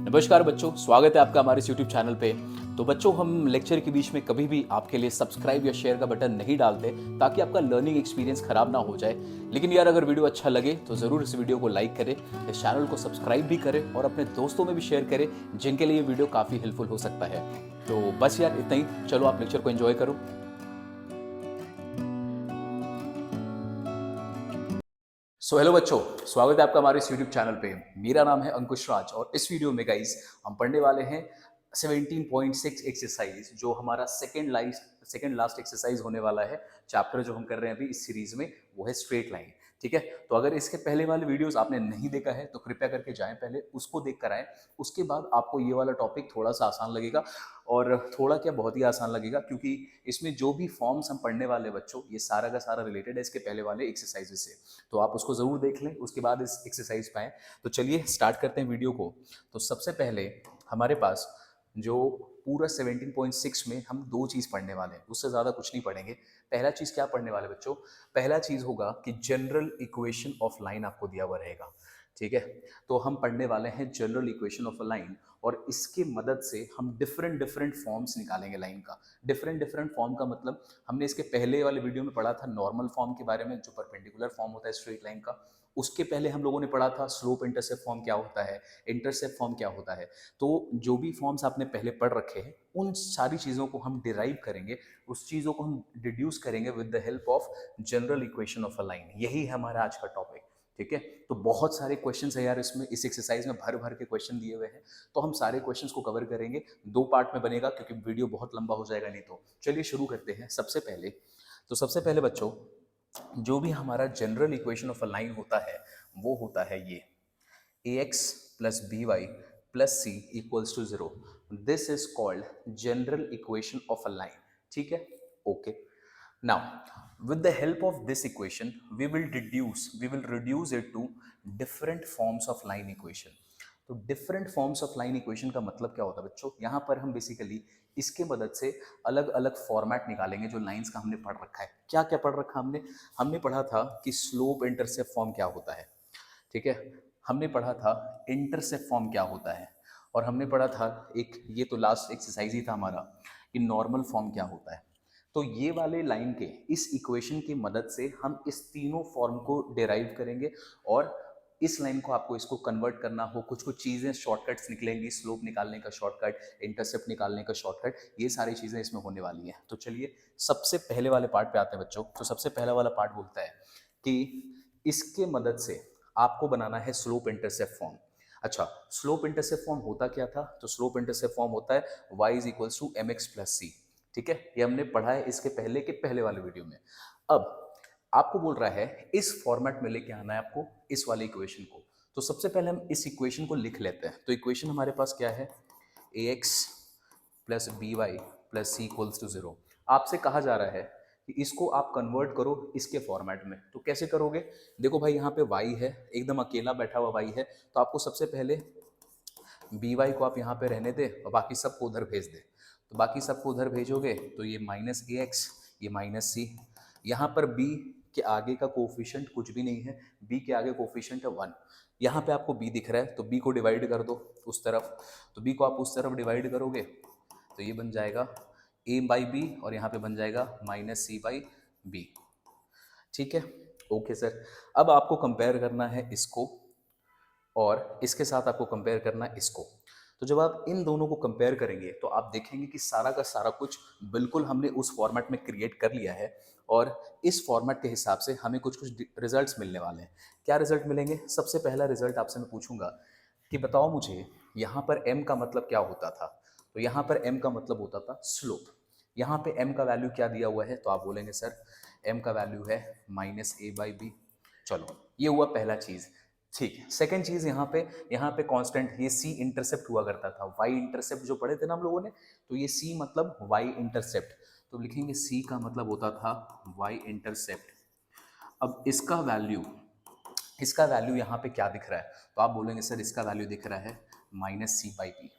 नमस्कार बच्चों, स्वागत है आपका हमारे इस यूट्यूब चैनल पे। तो बच्चों, हम लेक्चर के बीच में कभी भी आपके लिए सब्सक्राइब या शेयर का बटन नहीं डालते ताकि आपका लर्निंग एक्सपीरियंस खराब ना हो जाए। लेकिन यार, अगर वीडियो अच्छा लगे तो ज़रूर इस वीडियो को लाइक करें, इस चैनल को सब्सक्राइब भी करें और अपने दोस्तों में भी शेयर करें जिनके लिए ये वीडियो काफ़ी हेल्पफुल हो सकता है। तो बस यार, इतना ही। चलो, आप लेक्चर को एंजॉय करो। हेलो बच्चों, स्वागत है आपका हमारे इस यूट्यूब चैनल पे। मेरा नाम है अंकुश राज और इस वीडियो में गाइस हम पढ़ने वाले हैं 17.6 एक्सरसाइज, जो हमारा सेकेंड लास्ट एक्सरसाइज होने वाला है। चैप्टर जो हम कर रहे हैं अभी इस सीरीज में वो है स्ट्रेट लाइन। ठीक है, तो अगर इसके पहले वाले वीडियोस आपने नहीं देखा है तो कृपया करके जाएं, पहले उसको देख कर आएं। उसके बाद आपको ये वाला टॉपिक थोड़ा सा आसान लगेगा, और थोड़ा क्या, बहुत ही आसान लगेगा, क्योंकि इसमें जो भी फॉर्म्स हम पढ़ने वाले बच्चों, ये सारा का सारा रिलेटेड है इसके पहले वाले एक्सरसाइजेस से। तो आप उसको ज़रूर देख लें, उसके बाद इस एक्सरसाइज पे आएँ। तो चलिए स्टार्ट करते हैं वीडियो को। तो सबसे पहले हमारे पास जो पूरा 17.6 में हम दो चीज़ पढ़ने वाले हैं, उससे ज़्यादा कुछ नहीं पढ़ेंगे। पहला चीज़ क्या पढ़ने वाले बच्चों? पहला चीज़ होगा कि जनरल इक्वेशन ऑफ लाइन आपको दिया हुआ रहेगा। ठीक है, तो हम पढ़ने वाले हैं general equation of a line, और इसके मदद से हम डिफरेंट डिफरेंट फॉर्म्स निकालेंगे लाइन का। डिफरेंट डिफरेंट फॉर्म का मतलब, हमने इसके पहले वाले वीडियो में पढ़ा था नॉर्मल फॉर्म के बारे में, जो परपेंडिकुलर फॉर्म होता है स्ट्रेट लाइन का। उसके पहले हम लोगों ने पढ़ा था स्लोप इंटरसेप्ट फॉर्म क्या होता है, इंटरसेप्ट फॉर्म क्या होता है। तो जो भी फॉर्म्स आपने पहले पढ़ रखे हैं, उन सारी चीज़ों को हम डिराइव करेंगे, उस चीज़ों को हम डिड्यूस करेंगे with the help of general equation of a line. यही है हमारा आज का टॉपिक। ठीक है, तो बहुत सारे क्वेश्चंस है यार इसमें, इस एक्सरसाइज में भर भर के क्वेश्चन दिए हुए हैं। तो हम सारे क्वेश्चंस को कवर करेंगे, दो पार्ट में बनेगा क्योंकि वीडियो बहुत लंबा हो जाएगा नहीं तो। चलिए शुरू करते हैं। सबसे पहले बच्चों, जो भी हमारा general equation of a line होता है वो होता है ये ax plus by plus c equals to 0. This is called general equation of a line. ठीक है, okay. Now, with the help of this equation, we will reduce it to different forms of line equation. तो different forms of line equation का मतलब क्या होता है बच्चों? यहाँ पर हम बेसिकली इसके मदद से अलग अलग फॉर्मेट निकालेंगे जो लाइंस का हमने पढ़ रखा है। क्या क्या पढ़ रखा हमने पढ़ा था कि स्लोप इंटरसेप्ट फॉर्म क्या होता है। ठीक है, हमने पढ़ा था इंटरसेप्ट फॉर्म क्या होता है, और हमने पढ़ा था एक, ये तो लास्ट एक्सरसाइज ही था हमारा, कि नॉर्मल फॉर्म क्या होता है। तो ये वाले लाइन के इस इक्वेशन की मदद से हम इस तीनों फॉर्म को डिराइव करेंगे, और इस लाइन को आपको इसको कन्वर्ट करना हो, कुछ कुछ चीज़ें शॉर्टकट्स निकलेंगी, स्लोप निकालने का शॉर्टकट, इंटरसेप्ट निकालने का शॉर्टकट, ये सारी चीज़ें इसमें होने वाली हैं। तो चलिए सबसे पहले वाले पार्ट पे आते हैं बच्चों। तो सबसे पहला वाला पार्ट बोलता है कि इसके मदद से आपको बनाना है स्लोप इंटरसेप्ट फॉर्म। अच्छा, स्लोप इंटरसेप्ट फॉर्म होता क्या था? तो स्लोप इंटरसेप्ट फॉर्म होता है y is equals to mx plus c. ठीक है, ये हमने पढ़ा है इसके पहले के पहले वाले वीडियो में। अब आपको बोल रहा है इस फॉर्मेट में लेके आना है आपको इस वाले इक्वेशन को। तो सबसे पहले हम इस इक्वेशन को लिख लेते हैं। तो इक्वेशन हमारे पास क्या है? ax plus B Y plus C equals to 0। आपसे कहा जा रहा है कि इसको आप कन्वर्ट करो इसके फॉर्मेट में। तो कैसे करोगे? देखो भाई, यहाँ पे y है, एकदम अकेला बैठा हुआ y है, तो आपको सबसे पहले बी वाई को आप यहाँ पे रहने दे और बाकी सबको उधर भेज दे। तो बाकी सबको उधर भेजोगे तो ये माइनस ए एक्स, ये माइनस सी। यहाँ पर b के आगे का कोफिशिएंट कुछ भी नहीं है, b के आगे कोफिशिएंट है 1। यहाँ पे आपको b दिख रहा है तो b को डिवाइड कर दो उस तरफ। तो b को आप उस तरफ डिवाइड करोगे तो ये बन जाएगा a बाई बी, और यहाँ पे बन जाएगा माइनस सी बाई बी। ठीक है, ओके सर। अब आपको कंपेयर करना है इसको, और इसके साथ आपको कंपेयर करना है इसको। तो जब आप इन दोनों को कंपेयर करेंगे तो आप देखेंगे कि सारा का सारा कुछ बिल्कुल हमने उस फॉर्मेट में क्रिएट कर लिया है, और इस फॉर्मेट के हिसाब से हमें कुछ कुछ रिजल्ट्स मिलने वाले हैं। क्या रिजल्ट मिलेंगे? सबसे पहला रिजल्ट आपसे मैं पूछूंगा कि बताओ मुझे, यहाँ पर m का मतलब क्या होता था? तो यहाँ पर m का मतलब होता था स्लोप। यहाँ पे m का वैल्यू क्या दिया हुआ है? तो आप बोलेंगे सर m का वैल्यू है माइनस ए बाई बी। चलो, ये हुआ पहला चीज़। ठीक है, सेकंड चीज, यहाँ पे कांस्टेंट, ये सी इंटरसेप्ट हुआ करता था। वाई इंटरसेप्ट जो पढ़े थे ना हम लोगों ने, तो ये सी मतलब वाई इंटरसेप्ट। तो लिखेंगे सी का मतलब होता था वाई इंटरसेप्ट। अब इसका वैल्यू यहाँ पे क्या दिख रहा है? तो आप बोलेंगे सर इसका वैल्यू दिख रहा है माइनस सी बाई बी।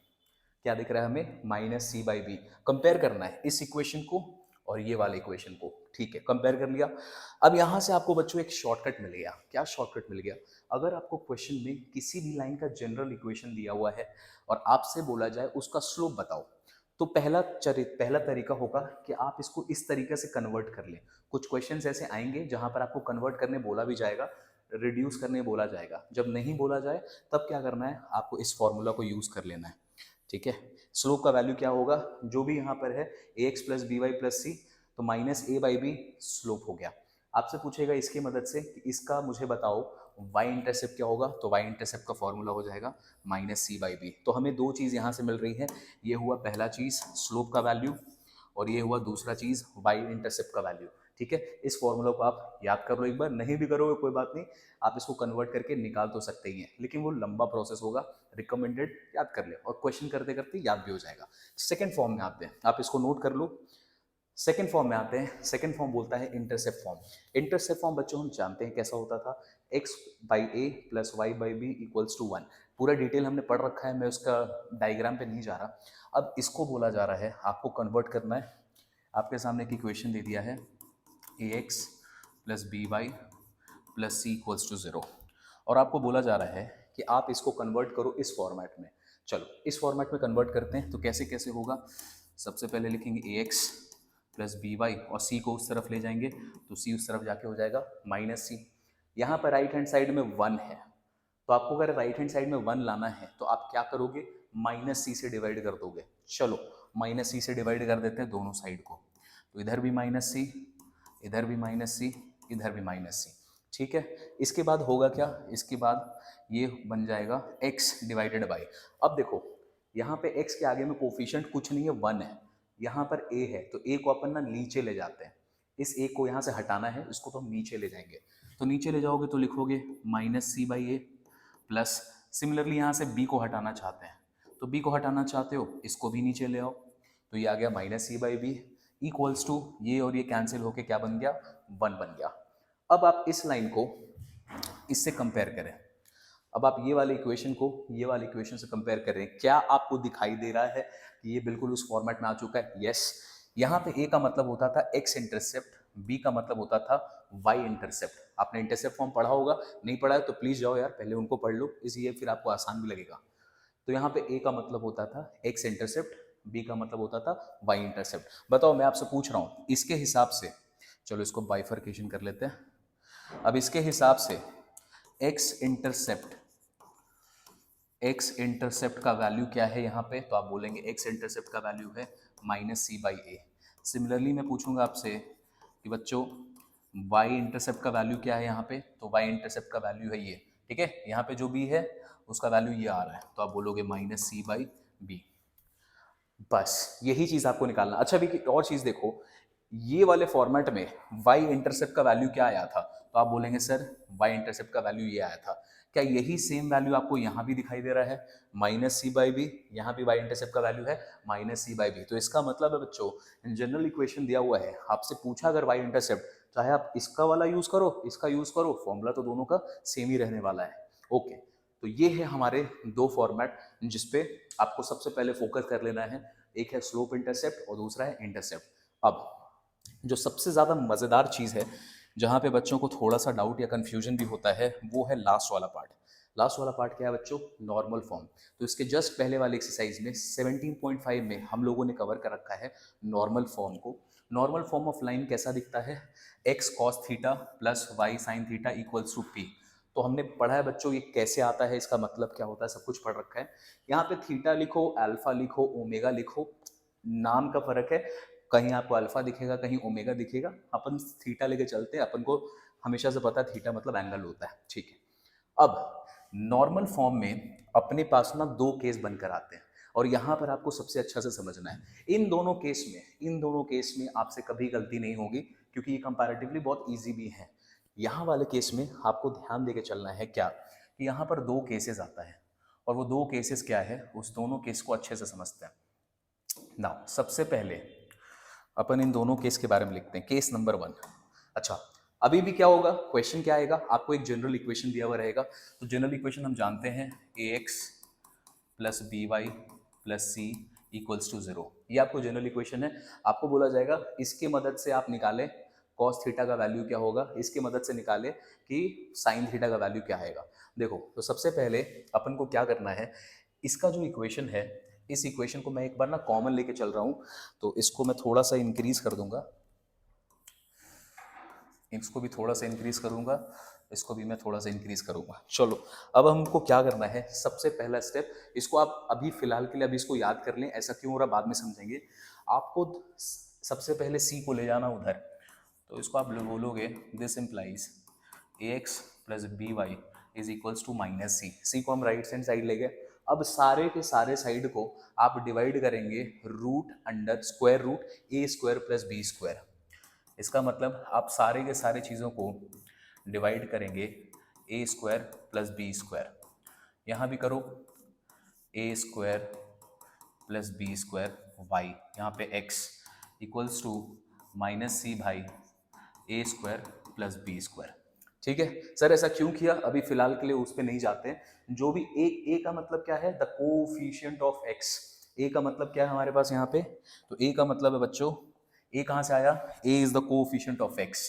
क्या दिख रहा है हमें? Minus C by B. Compare करना है इस इक्वेशन को और ये वाले इक्वेशन को। ठीक है, कंपेयर कर लिया। अब यहाँ से आपको बच्चों एक शॉर्टकट मिल गया। क्या शॉर्टकट मिल गया? अगर आपको क्वेश्चन में किसी भी लाइन का जनरल इक्वेशन दिया हुआ है और आपसे बोला जाए उसका स्लोप बताओ, तो पहला तरीका होगा कि आप इसको इस तरीके से कन्वर्ट कर लें। कुछ क्वेश्चंस ऐसे आएंगे जहां पर आपको कन्वर्ट करने बोला भी जाएगा, रिड्यूस करने बोला जाएगा। जब नहीं बोला जाए तब क्या करना है, आपको इस फॉर्मूला को यूज कर लेना है। ठीक है, स्लोप का वैल्यू क्या होगा, जो भी यहाँ पर है a x plus B Y plus c, तो minus a by b slope हो गया। आपसे पूछेगा इसकी मदद से कि इसका मुझे बताओ y इंटरसेप्ट क्या होगा, तो y इंटरसेप्ट का फॉर्मूला हो जाएगा माइनस सी बाई बी। तो हमें दो चीज़ यहाँ से मिल रही है, ये हुआ पहला चीज़ स्लोप का वैल्यू, और ये हुआ दूसरा चीज़ y इंटरसेप्ट का वैल्यू। ठीक है, इस फॉर्मूला को आप याद कर लो एक बार, नहीं भी करोगे कोई बात नहीं, आप इसको कन्वर्ट करके निकाल तो सकते ही हैं, लेकिन वो लंबा प्रोसेस होगा। रिकमेंडेड याद कर ले, और क्वेश्चन करते करते याद भी हो जाएगा। सेकेंड फॉर्म में आते हैं, आप इसको नोट कर लो। सेकेंड फॉर्म में आते हैं। सेकेंड फॉर्म बोलता है इंटरसेप्ट फॉर्म। इंटरसेप्ट फॉर्म बच्चों हम जानते हैं कैसा होता था, x by A plus Y by B equals to 1। पूरा डिटेल हमने पढ़ रखा है, मैं उसका डायग्राम पे नहीं जा रहा। अब इसको बोला जा रहा है आपको कन्वर्ट करना है। आपके सामने एक इक्वेशन दे दिया है a x plus B Y plus C equals to 0, और आपको बोला जा रहा है कि आप इसको कन्वर्ट करो इस फॉर्मेट में। चलो इस फॉर्मेट में कन्वर्ट करते हैं, तो कैसे कैसे होगा। सबसे पहले लिखेंगे ए एक्स प्लस बी वाई, और सी को उस तरफ ले जाएंगे तो सी उस तरफ जाके हो जाएगा माइनस सी। यहाँ पर राइट हैंड साइड में 1 है, तो आपको अगर राइट हैंड साइड में 1 लाना है तो आप क्या करोगे, माइनस सी से डिवाइड कर दोगे। चलो माइनस सी से डिवाइड कर देते हैं दोनों साइड को, तो इधर भी माइनस सी, इधर भी माइनस सी, इधर भी माइनस सी। ठीक है, इसके बाद होगा क्या, इसके बाद ये बन जाएगा x डिवाइडेड बाई। अब देखो यहाँ पे x के आगे में कोफिशिएंट कुछ नहीं है, 1 है। यहाँ पर a है, तो a को अपन ना नीचे ले जाते हैं। इस a को यहाँ से हटाना है, इसको तो हम नीचे ले जाएंगे। तो नीचे ले जाओगे तो लिखोगे minus C by A plus, similarly यहाँ से b को हटाना चाहते हैं, तो b को हटाना चाहते हो, इसको भी नीचे ले आओ, तो ये आ गया minus C by B equals to, ये और ये कैंसिल होके क्या बन गया, 1 बन गया। अब आप इस लाइन को इससे कंपेयर करें। अब आप ये वाले इक्वेशन को ये वाले इक्वेशन से कंपेयर करें, क्या आपको दिखाई दे रहा है कि ये बिल्कुल उस फॉर्मेट में आ चुका है? यस। यहाँ पे ए का मतलब होता था एक्स इंटरसेप्ट, बी का मतलब होता था वाई इंटरसेप्ट। आपने इंटरसेप्ट फॉर्म पढ़ा होगा, नहीं पढ़ा है तो प्लीज जाओ यार पहले उनको पढ़ लो, इसलिए फिर आपको आसान भी लगेगा। तो यहाँ पे ए का मतलब होता था एक्स इंटरसेप्ट, बी का मतलब होता था वाई इंटरसेप्ट। बताओ मैं आपसे पूछ रहा हूँ इसके हिसाब से, चलो इसको बाइफर्केशन कर लेते हैं। अब इसके हिसाब से एक्स इंटरसेप्ट का वैल्यू क्या है यहाँ पे, तो आप बोलेंगे एक्स इंटरसेप्ट का वैल्यू है minus C by A. Similarly मैं पूछूंगा आपसे कि बच्चों वाई इंटरसेप्ट का वैल्यू क्या है यहाँ पे, तो वाई इंटरसेप्ट का वैल्यू है ये। ठीक है, यहाँ पे जो बी है उसका वैल्यू ये आ रहा है, तो आप बोलोगे माइनस सी बाई बी। बस यही चीज आपको निकालना। अच्छा भी और चीज देखो, ये वाले फॉर्मेट में y इंटरसेप्ट का वैल्यू क्या आया था, तो आप बोलेंगे सर y इंटरसेप्ट का वैल्यू ये आया था। क्या यही सेम वैल्यू आपको यहाँ भी दिखाई दे रहा है, माइनस सी बाई बी, यहाँ भी y इंटरसेप्ट का वैल्यू है माइनस सी बाई बी। तो इसका मतलब है बच्चों, जनरल इक्वेशन दिया हुआ है, आपसे पूछा अगर y इंटरसेप्ट, चाहे आप इसका वाला यूज करो इसका यूज करो, फॉर्मूला तो दोनों का सेम ही रहने वाला है। ओके, तो ये है हमारे दो फॉर्मेट जिसपे आपको सबसे पहले फोकस कर लेना है, एक है स्लोप इंटरसेप्ट और दूसरा है इंटरसेप्ट। अब जो सबसे ज़्यादा मज़ेदार चीज़ है, जहाँ पे बच्चों को थोड़ा सा डाउट या कन्फ्यूजन भी होता है, वो है लास्ट वाला पार्ट। लास्ट वाला पार्ट क्या है बच्चों, नॉर्मल फॉर्म। तो इसके जस्ट पहले वाले एक्सरसाइज में 17.5 में हम लोगों ने कवर कर रखा है नॉर्मल फॉर्म को। नॉर्मल फॉर्म ऑफ लाइन कैसा दिखता है, X cos theta plus Y sine theta equals to P. तो हमने पढ़ा है बच्चों ये कैसे आता है, इसका मतलब क्या होता है, सब कुछ पढ़ रखा है। यहाँ पे थीटा लिखो, अल्फा लिखो, ओमेगा लिखो, नाम का फर्क है, कहीं आपको अल्फा दिखेगा कहीं ओमेगा दिखेगा, अपन थीटा लेके चलते हैं, अपन को हमेशा से पता है थीटा मतलब एंगल होता है। ठीक है, अब नॉर्मल फॉर्म में अपने पास ना दो केस बनकर आते हैं, और यहाँ पर आपको सबसे अच्छा से समझना है, इन दोनों केस में आपसे कभी गलती नहीं होगी, क्योंकि ये कंपैरेटिवली बहुत ईजी भी है। यहाँ वाले केस में आपको ध्यान देके चलना है क्या, कि यहाँ पर दो केसेस आता है, और वो दो केसेस क्या है, उस दोनों केस को अच्छे से समझते हैं ना। सबसे पहले अपन इन दोनों केस के बारे में लिखते हैं, केस नंबर 1। अच्छा, अभी भी क्या होगा, क्वेश्चन क्या आएगा, आपको एक जनरल इक्वेशन दिया हुआ रहेगा, तो जनरल इक्वेशन हम जानते हैं a x plus B Y plus C equals to 0। ये आपको जनरल इक्वेशन है, आपको बोला जाएगा इसके मदद से आप निकालें कॉस थीटा का वैल्यू क्या होगा, इसकी मदद से निकाले कि साइन थीटा का वैल्यू क्या आएगा। देखो तो सबसे पहले अपन को क्या करना है, इसका जो इक्वेशन है, इस इक्वेशन को मैं एक बार ना कॉमन लेके चल रहा हूँ, तो इसको मैं थोड़ा सा इंक्रीज कर दूंगा, इसको भी थोड़ा सा इंक्रीज करूंगा, इसको भी मैं थोड़ा सा इंक्रीज करूंगा। चलो अब हमको क्या करना है, सबसे पहला स्टेप, इसको आप अभी फिलहाल के लिए अभी इसको याद कर लें, ऐसा क्यों हो रहा बाद में समझेंगे। आपको सबसे पहले सी को ले जाना उधर, तो इसको आप बोलोगे this implies A x plus B Y is equals to minus C. C को हम राइट हैंड साइड ले गए, अब सारे के सारे साइड को आप डिवाइड करेंगे root under square root A square plus B square. इसका मतलब आप सारे के सारे चीज़ों को डिवाइड करेंगे a square plus B square, यहाँ भी करो a square plus B square y, यहाँ पे x equals to minus c by a square plus B square. ठीक है सर, ऐसा क्यों किया, अभी फिलहाल के लिए उस पर नहीं जाते हैं। जो भी ए का मतलब क्या है, द कोफिशिएंट ऑफ एक्स। ए का मतलब क्या है हमारे पास यहाँ पे, तो ए का मतलब है बच्चों, ए कहाँ से आया, a is the coefficient of x.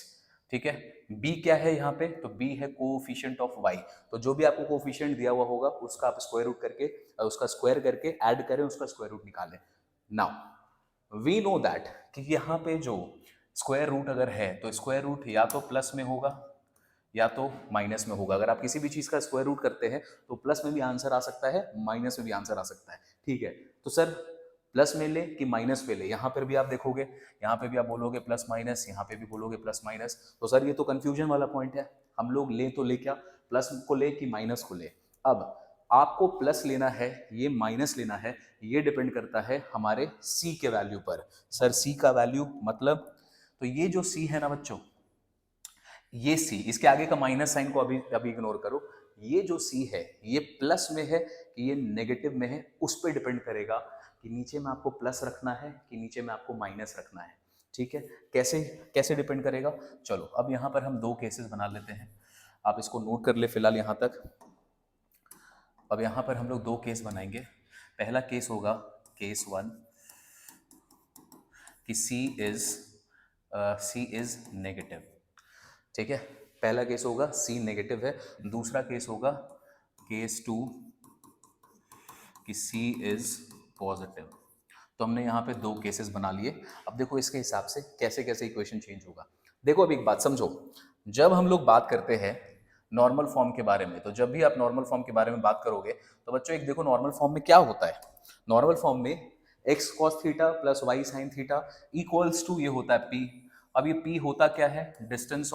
ठीक है, बी क्या है यहाँ पे, तो बी है कोफिशिएंट ऑफ वाई। तो जो भी आपको कोफिशिएंट दिया हुआ होगा उसका आप स्क्वायर रूट करके, उसका स्क्वायर करके ऐड करें, उसका स्क्वायर रूट निकालें। नाउ वी नो दैट कि यहाँ पे जो स्क्वायर रूट अगर है तो स्क्वायर रूट या तो प्लस में होगा या तो माइनस में होगा। अगर आप किसी भी चीज़ का स्क्वायर रूट करते हैं तो प्लस में भी आंसर आ सकता है, माइनस में भी आंसर आ सकता है। ठीक है, तो सर प्लस में ले कि माइनस में ले, यहाँ पर भी आप देखोगे, यहाँ पे भी आप बोलोगे प्लस माइनस, यहाँ पे भी बोलोगे प्लस माइनस, तो सर ये तो कंफ्यूजन वाला पॉइंट है। हम लोग ले तो ले क्या, प्लस को ले कि माइनस को ले। अब आपको प्लस लेना है, ये माइनस लेना है, ये डिपेंड करता है हमारे सी के वैल्यू पर। सर सी का वैल्यू मतलब, तो ये जो सी है ना बच्चों, ये सी, इसके आगे का माइनस साइन को अभी अभी इग्नोर करो, ये जो सी है ये प्लस में है कि ये नेगेटिव में है, उस पर डिपेंड करेगा कि नीचे में आपको प्लस रखना है कि नीचे में आपको माइनस रखना है। ठीक है, कैसे कैसे डिपेंड करेगा, चलो अब यहाँ पर हम दो केसेस बना लेते हैं, आप इसको नोट कर ले फिलहाल यहाँ तक। अब यहाँ पर हम लोग दो केस बनाएंगे। पहला केस होगा केस वन कि C इज नेगेटिव। ठीक है, पहला केस होगा C नेगेटिव है। दूसरा केस होगा केस टू कि C इज पॉजिटिव। तो हमने यहाँ पे दो केसेस बना लिए। अब देखो इसके हिसाब से कैसे कैसे इक्वेशन चेंज होगा। देखो अब एक बात समझो, जब हम लोग बात करते हैं नॉर्मल फॉर्म के बारे में, तो जब भी आप नॉर्मल फॉर्म के बारे में बात करोगे तो बच्चों एक देखो नॉर्मल फॉर्म में क्या होता है। नॉर्मल फॉर्म में X cos theta plus Y sine theta equals to ये होता है P। अब ये P होता क्या है, डिस्टेंस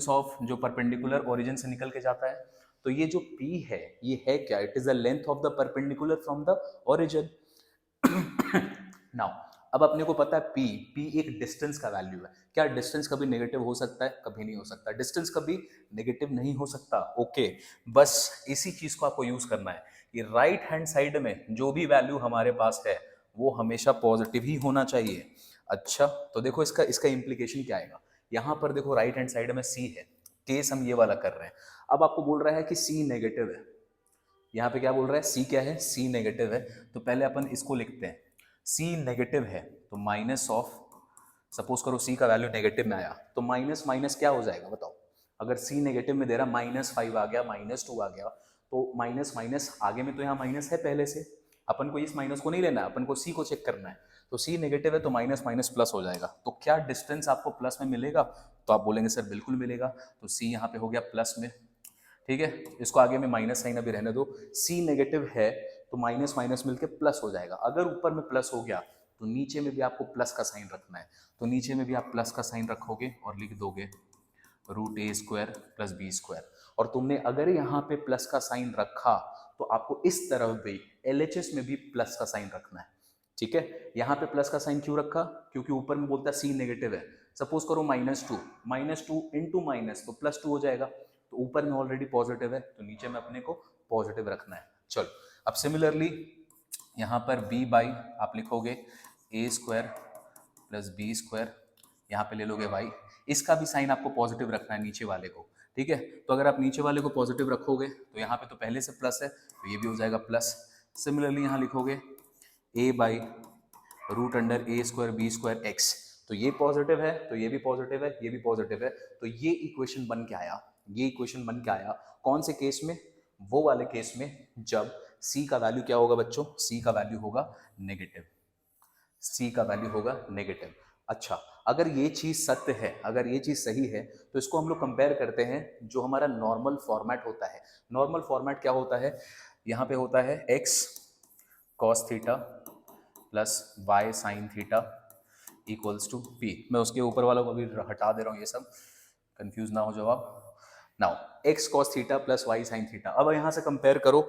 ऑफ जो परपेंडिकुलर ओरिजिन से निकल के जाता है। तो ये जो P है ये है क्या, it is the length of the perpendicular from the origin. Now अब अपने को पता है P एक डिस्टेंस का वैल्यू है। क्या डिस्टेंस कभी नेगेटिव हो सकता है, कभी नहीं हो सकता, डिस्टेंस कभी नेगेटिव नहीं हो सकता। ओके, बस इसी चीज को आपको यूज करना है कि राइट हैंड साइड में जो भी वैल्यू हमारे पास है वो हमेशा पॉजिटिव ही होना चाहिए। अच्छा, तो देखो इसका इसका इम्प्लीकेशन क्या आएगा। यहाँ पर देखो राइट हैंड साइड में C है, केस हम ये वाला कर रहे हैं। अब आपको बोल रहा है कि C नेगेटिव है, यहाँ पे क्या बोल रहा है, C क्या है, C नेगेटिव है। तो पहले अपन इसको लिखते हैं, C नेगेटिव है तो माइनस ऑफ, सपोज करो C का वैल्यू नेगेटिव में आया तो माइनस माइनस क्या हो जाएगा बताओ। अगर C नेगेटिव में दे रहा -5 आ गया, -2 आ गया, तो माइनस माइनस आगे में तो यहाँ माइनस है पहले से, अपन को इस माइनस को नहीं लेना है, अपन को C को चेक करना है। तो C नेगेटिव है तो माइनस माइनस प्लस हो जाएगा। तो क्या डिस्टेंस आपको प्लस में मिलेगा, तो आप बोलेंगे सर बिल्कुल मिलेगा। तो C यहाँ पे हो गया प्लस में। ठीक है, इसको आगे में माइनस साइन अभी रहने दो। C नेगेटिव है तो माइनस माइनस मिलके प्लस हो जाएगा। अगर ऊपर में प्लस हो गया तो नीचे में भी आपको प्लस का साइन रखना है। तो नीचे में भी आप प्लस का साइन रखोगे और लिख दोगे √a² प्लस b²। और तुमने अगर यहाँ पे प्लस का साइन रखा तो आपको इस तरफ भी LHS में भी प्लस का साइन रखना है। ठीक है, यहाँ पे प्लस का साइन क्यों रखा, क्योंकि ऊपर में बोलता है C नेगेटिव है। सपोज करो -2 इंटू माइनस तो +2 हो जाएगा। तो ऊपर में ऑलरेडी पॉजिटिव है तो नीचे में अपने को पॉजिटिव रखना है। चलो अब सिमिलरली यहाँ पर b/, आप लिखोगे a² प्लस b², यहाँ पे ले लोगे y। इसका भी साइन आपको पॉजिटिव रखना है नीचे वाले को। ठीक है, तो अगर आप नीचे वाले को पॉजिटिव रखोगे तो यहाँ पे तो पहले से प्लस है तो ये भी हो जाएगा प्लस। सिमिलरली यहाँ लिखोगे a/√a² b² x। तो ये पॉजिटिव है, तो ये भी पॉजिटिव है, ये भी पॉजिटिव है, तो ये इक्वेशन बन के आया, ये इक्वेशन बन के आया कौन से केस में, वो वाले केस में जब c का वैल्यू क्या होगा बच्चों, c का वैल्यू होगा नेगेटिव, c का वैल्यू होगा नेगेटिव। अच्छा, अगर ये चीज सत्य है, अगर ये चीज सही है, तो इसको हम लोग कंपेयर करते हैं जो हमारा नॉर्मल फॉर्मेट होता है। नॉर्मल फॉर्मेट क्या होता है, यहाँ पे होता है x cos theta plus y sin theta equals to p। मैं उसके ऊपर वाला को भी हटा दे रहा हूँ, ये सब कंफ्यूज ना हो जाओ आप। Now x cos theta plus y sin theta, अब यहाँ से कंपेयर करो,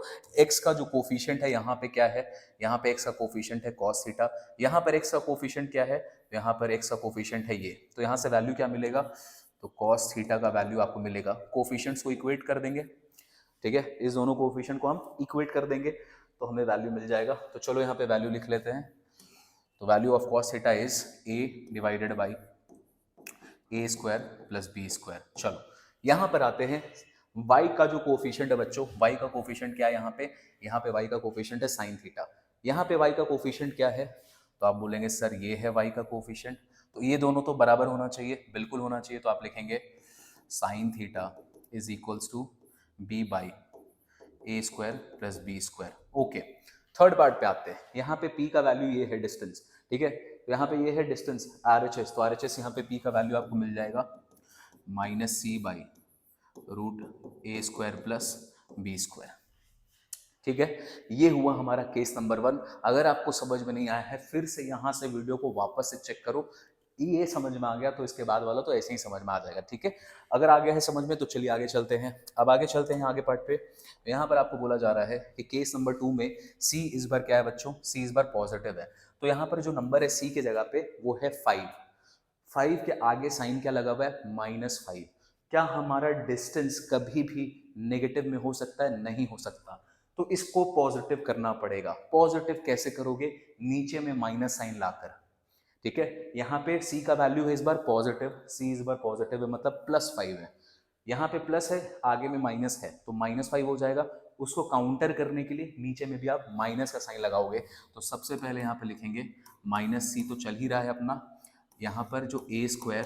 x का जो कोफिशिएंट है यहाँ पे क्या है, यहाँ पे x का कोफिशिएंट है cos थीटा, यहाँ पर x का कोफिशिएंट क्या है, यहाँ पर x का कोफिशिएंट है ये, तो यहाँ से वैल्यू क्या मिलेगा, तो cos थीटा का वैल्यू आपको मिलेगा, कोफिशिएंट्स को इक्वेट कर देंगे, ठीक है, इस दोनों कोफिशिएंट को हम इक्वेट कर देंगे तो हमें वैल्यू मिल जाएगा। तो चलो यहाँ पे वैल्यू लिख लेते हैं, तो value of cos theta is a divided by A square plus B square. चलो यहाँ पर आते हैं, y का जो कोफिशिएंट है बच्चों, y का कोफिशिएंट क्या है यहाँ पे, यहाँ पे y का कोफिशिएंट है साइन थीटा, यहाँ पे y का कोफिशिएंट क्या है, तो आप बोलेंगे सर ये है y का कोफिशिएंट, तो ये दोनों तो बराबर होना चाहिए, बिल्कुल होना चाहिए, तो आप लिखेंगे sine theta is equals to B by A square plus B square. Okay, third part पे आते हैं, यहाँ पे p का वैल्यू ये है डिस्टेंस, ठीक है, तो यहाँ पे ये है डिस्टेंस RHS, तो RHS यहाँ पे p का वैल्यू आपको मिल जाएगा minus C by root A square plus B square, ठीक है। ये हुआ हमारा केस नंबर 1। अगर आपको समझ में नहीं आया है, फिर से यहाँ से वीडियो को वापस से चेक करो, ये समझ में आ गया तो इसके बाद वाला तो ऐसे ही समझ में आ जाएगा, ठीक है। अगर आ गया है समझ में तो चलिए आगे चलते हैं। अब आगे चलते हैं आगे पार्ट पे, तो यहाँ पर आपको बोला जा रहा है कि केस नंबर 2 में c इस बार क्या है बच्चों, c इस बार पॉजिटिव है, तो यहाँ पर जो नंबर है c की जगह पे वो है 5, 5 के आगे साइन क्या लगा हुआ है, -5। क्या हमारा डिस्टेंस कभी भी नेगेटिव में हो सकता है, नहीं हो सकता, तो इसको पॉजिटिव करना पड़ेगा। पॉजिटिव कैसे करोगे, नीचे में माइनस साइन लाकर, ठीक है। यहाँ पे c का वैल्यू है इस बार पॉजिटिव, c इस बार पॉजिटिव है मतलब +5 है, यहाँ पे प्लस है आगे में माइनस है तो -5 हो जाएगा। उसको काउंटर करने के लिए नीचे में भी आप माइनस का साइन लगाओगे, तो सबसे पहले यहाँ पे लिखेंगे -c, तो चल ही रहा है अपना, यहाँ पर जो ए स्क्वायर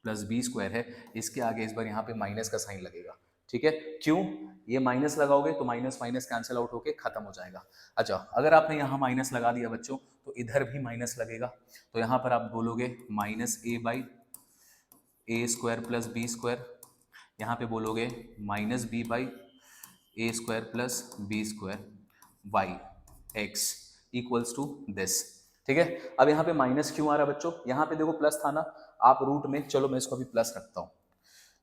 प्लस बी स्क्वायर है इसके आगे इस बार यहाँ पे माइनस का साइन लगेगा, ठीक है। क्यों, ये माइनस लगाओगे तो माइनस माइनस कैंसिल आउट होके खत्म हो जाएगा। अच्छा, अगर आपने यहाँ माइनस लगा दिया बच्चों तो इधर भी माइनस लगेगा, तो यहाँ पर आप बोलोगे -a by A square plus B square, यहाँ पे बोलोगे -b by A square plus B square Y X equals to this, ठीक है। अब यहाँ पे माइनस क्यों आ रहा है बच्चों, यहाँ पे देखो प्लस था ना, आप रूट में, चलो मैं इसको अभी प्लस रखता हूँ,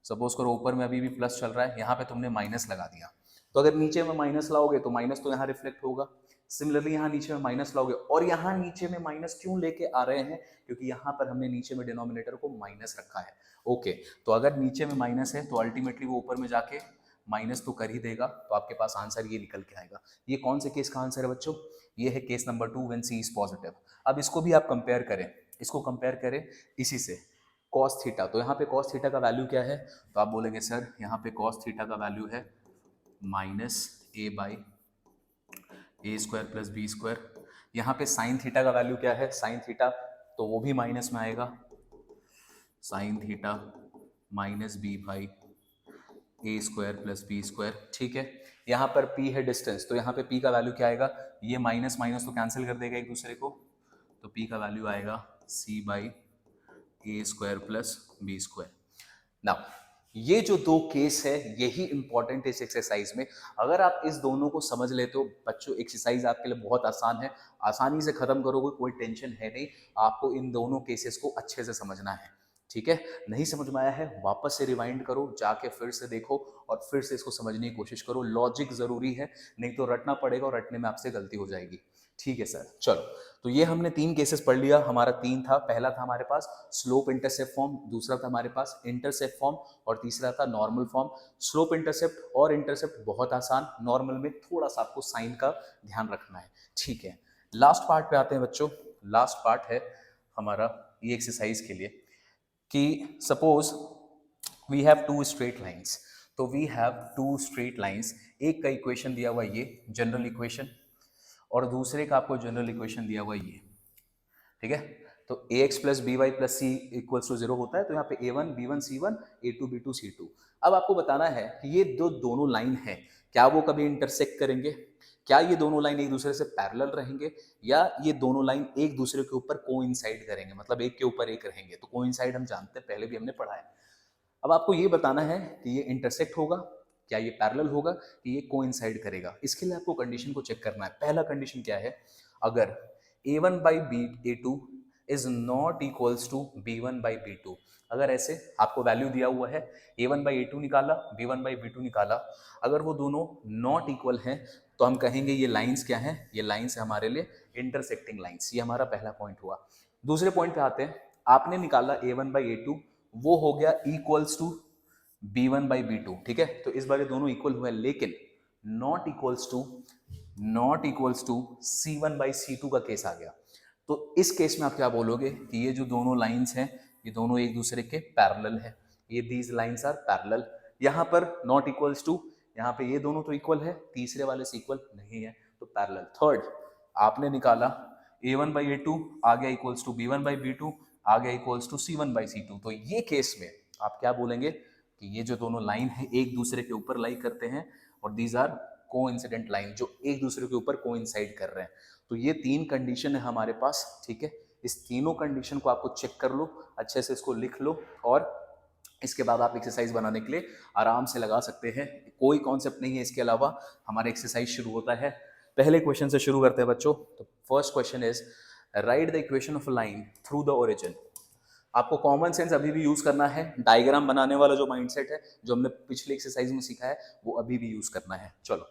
सपोज करो ऊपर में अभी भी प्लस चल रहा है, यहाँ पे तुमने माइनस लगा दिया, तो अगर नीचे में माइनस लाओगे तो माइनस तो यहाँ रिफ्लेक्ट होगा, सिमिलरली यहाँ नीचे में माइनस लाओगे, और यहाँ नीचे में माइनस क्यों लेके आ रहे हैं, क्योंकि यहाँ पर हमने नीचे में डिनोमिनेटर को माइनस रखा है। ओके, तो अगर नीचे में माइनस है तो अल्टीमेटली वो ऊपर में जाके माइनस तो कर ही देगा, तो आपके पास आंसर ये निकल के आएगा। ये कौन से केस का आंसर है बच्चों, ये है case number 2 when c is positive. अब इसको भी आप कंपेयर करें, इसको कंपेयर करें इसी से cos थीटा, तो यहाँ पे cos थीटा का वैल्यू क्या है, तो आप बोलेंगे सर यहाँ पे cos थीटा का वैल्यू है -a by A square plus B square. यहाँ पे साइन थीटा का वैल्यू क्या है, साइन थीटा तो वो भी माइनस में आएगा, sine theta -b by A square plus B square, ठीक है। यहाँ पर p है डिस्टेंस, तो यहाँ पे p का वैल्यू क्या आएगा, ये माइनस माइनस तो कैंसिल कर देगा एक दूसरे को, तो p का वैल्यू आएगा c by A square plus B square. Now ये जो दो केस है यही इंपॉर्टेंट है इस एक्सरसाइज में। अगर आप इस दोनों को समझ लेते हो बच्चों, एक्सरसाइज आपके लिए बहुत आसान है, आसानी से खत्म करोगे, कोई टेंशन है नहीं। आपको इन दोनों केसेस को अच्छे से समझना है, ठीक है। नहीं समझ में आया है वापस से रिवाइंड करो, जाके फिर से देखो और फिर से इसको समझने की कोशिश करो। लॉजिक जरूरी है, नहीं तो रटना पड़ेगा और रटने में आपसे गलती हो जाएगी, ठीक है सर। चलो, तो ये हमने 3 केसेस पढ़ लिया, हमारा 3 था। पहला था हमारे पास स्लोप इंटरसेप्ट फॉर्म, दूसरा था हमारे पास इंटरसेप्ट फॉर्म और तीसरा था नॉर्मल फॉर्म। स्लोप इंटरसेप्ट और इंटरसेप्ट बहुत आसान, नॉर्मल में थोड़ा सा आपको साइन का ध्यान रखना है, ठीक है। लास्ट पार्ट पे आते हैं बच्चों। लास्ट पार्ट है हमारा ये एक्सरसाइज के लिए कि suppose we have 2 straight lines, तो वी हैव 2 स्ट्रेट लाइंस। एक का इक्वेशन दिया हुआ ये जनरल इक्वेशन और दूसरे का आपको जनरल इक्वेशन दिया हुआ ये, ठीक है। तो ax plus B Y plus C equals to 0 होता है, तो यहाँ पे a1 b1 c1 a2 b2 c2। अब आपको बताना है कि ये दोनों लाइन है, क्या वो कभी इंटरसेक्ट करेंगे, क्या ये दोनों लाइन एक दूसरे से पैरेलल रहेंगे, या ये दोनों लाइन एक दूसरे के ऊपर कोइंसाइड करेंगे, मतलब एक के ऊपर एक रहेंगे। तो कोइंसाइड हम जानते हैं, पहले भी हमने पढ़ा है। अब आपको ये बताना है कि ये इंटरसेक्ट होगा, क्या ये पैरेलल होगा, कि ये कोइंसाइड करेगा। इसके लिए आपको कंडीशन को चेक करना है। पहला कंडीशन क्या है, अगर a1 by B a2 is not equals to b1 by b2, अगर ऐसे आपको वैल्यू दिया हुआ है a1 बाई a2 निकाला, b1 बाई b2 निकाला, अगर वो दोनों नॉट इक्वल हैं तो हम कहेंगे ये लाइंस क्या हैं, ये लाइंस है हमारे लिए इंटरसेक्टिंग लाइंस। ये हमारा पहला पॉइंट हुआ। दूसरे पॉइंट पे आते हैं। आपने निकाला a1 बाई a2, वो हो गया equals to b1 by b2, ठीक है। तो इस बार ये दोनों इक्वल हुए, लेकिन not equals to c1 by c2 का केस आ गया। तो इस केस में आप क्या बोलोगे कि ये जो दोनों लाइंस हैं ये दोनों एक दूसरे के पैरेलल है, ये दीज लाइंस आर पैरेलल। यहाँ पर नॉट इक्वल्स टू, यहाँ पे ये दोनों तो इक्वल है, तीसरे वाले से इक्वल नहीं है, तो पैरेलल। थर्ड, आपने निकाला a1 बाई a2 आ गया equals to b1 by b2 आ गया equals to c1 by c2। तो ये केस में आप क्या बोलेंगे कि ये जो दोनों लाइन है एक दूसरे के ऊपर लाई करते हैं, और दीज आर कोइंसिडेंट लाइन, जो एक दूसरे के ऊपर कोइंसाइड कर रहे हैं। तो ये तीन कंडीशन है हमारे पास, ठीक है। इस तीनों कंडीशन को आपको चेक कर लो, अच्छे से इसको लिख लो, और इसके बाद आप एक्सरसाइज बनाने के लिए आराम से लगा सकते हैं। कोई कॉन्सेप्ट नहीं है इसके अलावा, हमारा एक्सरसाइज शुरू होता है। पहले क्वेश्चन से शुरू करते हैं बच्चों। तो first question is right the equation of line through the origin. आपको कॉमन सेंस अभी भी यूज करना है, डायग्राम बनाने वाला जो माइंडसेट है जो हमने पिछले एक्सरसाइज में सीखा है वो अभी भी यूज करना है। चलो,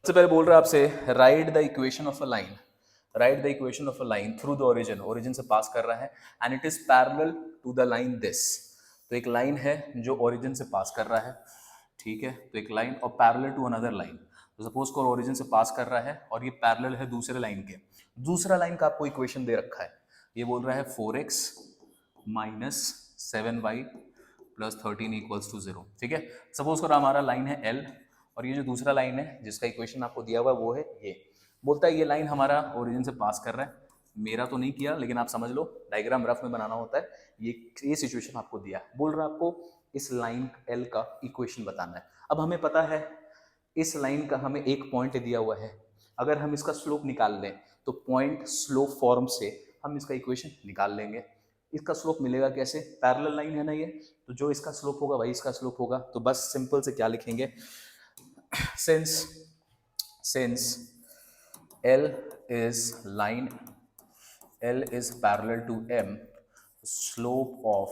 सबसे पहले बोल रहा है आपसे write the equation of a line, write the equation of a line through the origin, origin से पास कर रहा है, and it is parallel to the line this. तो एक लाइन है जो ओरिजिन से पास कर रहा है, ठीक है। तो एक लाइन और पैरेलल टू अनदर लाइन। तो सपोज को ओरिजिन से पास कर रहा है और ये पैरेलल है दूसरे लाइन के। दूसरा लाइन का आपको इक्वेशन दे रखा है, ये बोल रहा है 4x minus 7y plus 13 equals to 0, ठीक है। सपोज करो हमारा लाइन है L, और ये जो दूसरा लाइन है जिसका इक्वेशन आपको दिया हुआ है वो है ये। बोलता है ये लाइन हमारा ओरिजिन से पास कर रहा है, मेरा तो नहीं किया लेकिन आप समझ लो, डायग्राम रफ में बनाना होता है। ये सिचुएशन आपको दिया, बोल रहा है आपको इस लाइन L का इक्वेशन बताना है। अब हमें पता है इस लाइन का हमें एक पॉइंट दिया हुआ है, अगर हम इसका स्लोप निकाल लें तो पॉइंट स्लोप फॉर्म से हम इसका इक्वेशन निकाल लेंगे। इसका स्लोप मिलेगा कैसे, पैरेलल लाइन है ना ये, तो जो इसका स्लोप होगा वही इसका स्लोप होगा। तो बस सिंपल से क्या लिखेंगे, since L is parallel to M, slope of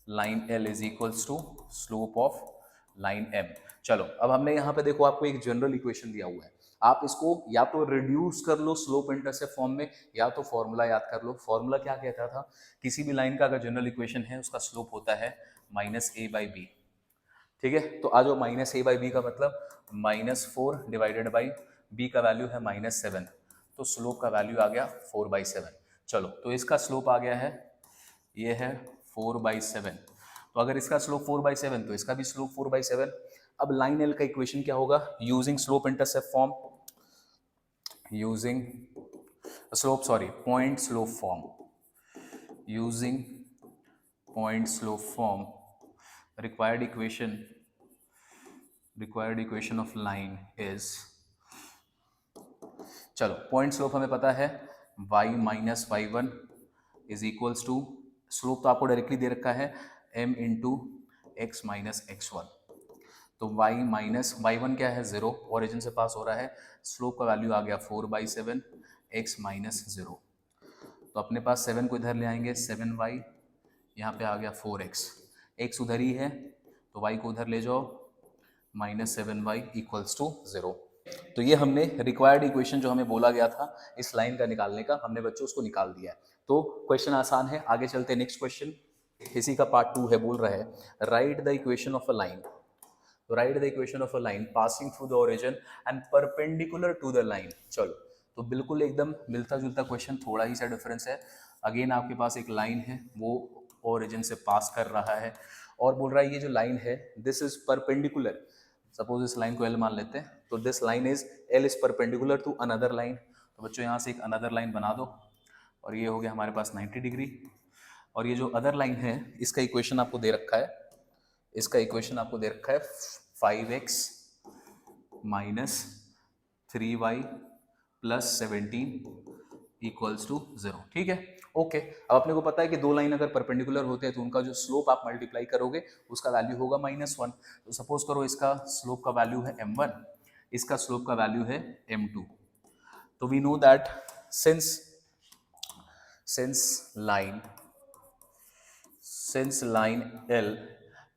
line L is equals to slope of line M। चलो, अब हमने यहाँ पे देखो आपको एक जनरल इक्वेशन दिया हुआ है, आप इसको या तो रिड्यूस कर लो स्लोप इंटरसेप्ट फॉर्म में, या तो फॉर्मूला याद कर लो। फॉर्मूला क्या कहता था, किसी भी लाइन का अगर जनरल इक्वेशन है उसका स्लोप होता है माइनस ए बाई बी, ठीक है। तो आ जाओ, माइनस ए बाई बी का मतलब -4 डिवाइडेड बाई बी का वैल्यू है -7, तो स्लोप का वैल्यू आ गया 4/7। चलो, तो इसका स्लोप आ गया है, ये है 4/7। तो अगर इसका स्लोप 4/7 तो इसका भी स्लोप 4/7। अब लाइन एल का इक्वेशन क्या होगा, using slope intercept form, using point slope form, using point slope form, required equation of line is, चलो पॉइंट स्लोप हमें पता है y minus y1 is equals to, slope तो आपको डायरेक्टली दे रखा है m into x minus x1। तो y minus y1 क्या है 0, ओरिजिन से पास हो रहा है, स्लोप का वैल्यू आ गया 4/7 x माइनस 0। तो अपने पास 7 को इधर ले आएंगे, 7y, यहाँ पे आ गया 4x, x उधर ही है तो y को उधर ले जाओ, -7y इक्वल्स टू 0। तो ये हमने रिक्वायर्ड इक्वेशन जो हमें बोला गया था इस लाइन का निकालने का, हमने बच्चों उसको निकाल दिया है। तो क्वेश्चन आसान है, आगे चलते हैं नेक्स्ट क्वेश्चन। इसी का पार्ट 2 है, बोल रहा है write the equation of a line, write the equation of a line passing through the origin and perpendicular to the line. चलो, तो बिल्कुल एकदम मिलता जुलता क्वेश्चन, थोड़ा ही सा डिफरेंस है। अगेन आपके पास एक लाइन है वो ओरिजिन से पास कर रहा है, और बोल रहा है ये जो लाइन है दिस इज परपेंडिकुलर। सपोज इस लाइन को एल मान लेते हैं, तो this line is L is perpendicular to another line. तो बच्चों यहाँ से एक अनदर लाइन बना दो, और ये हो गया हमारे पास 90 डिग्री। और ये जो अदर लाइन है इसका इक्वेशन आपको दे रखा है, इसका इक्वेशन आपको दे रखा है 5x minus 3y plus 17 equals to 0। ठीक है, ओके। अब अपने को पता है कि दो लाइन अगर परपेंडिकुलर होते हैं तो उनका जो स्लोप आप मल्टीप्लाई करोगे उसका वैल्यू होगा -1। तो सपोज करो इसका स्लोप का वैल्यू है m1, इसका स्लोप का वैल्यू है m2। तो we know that since line L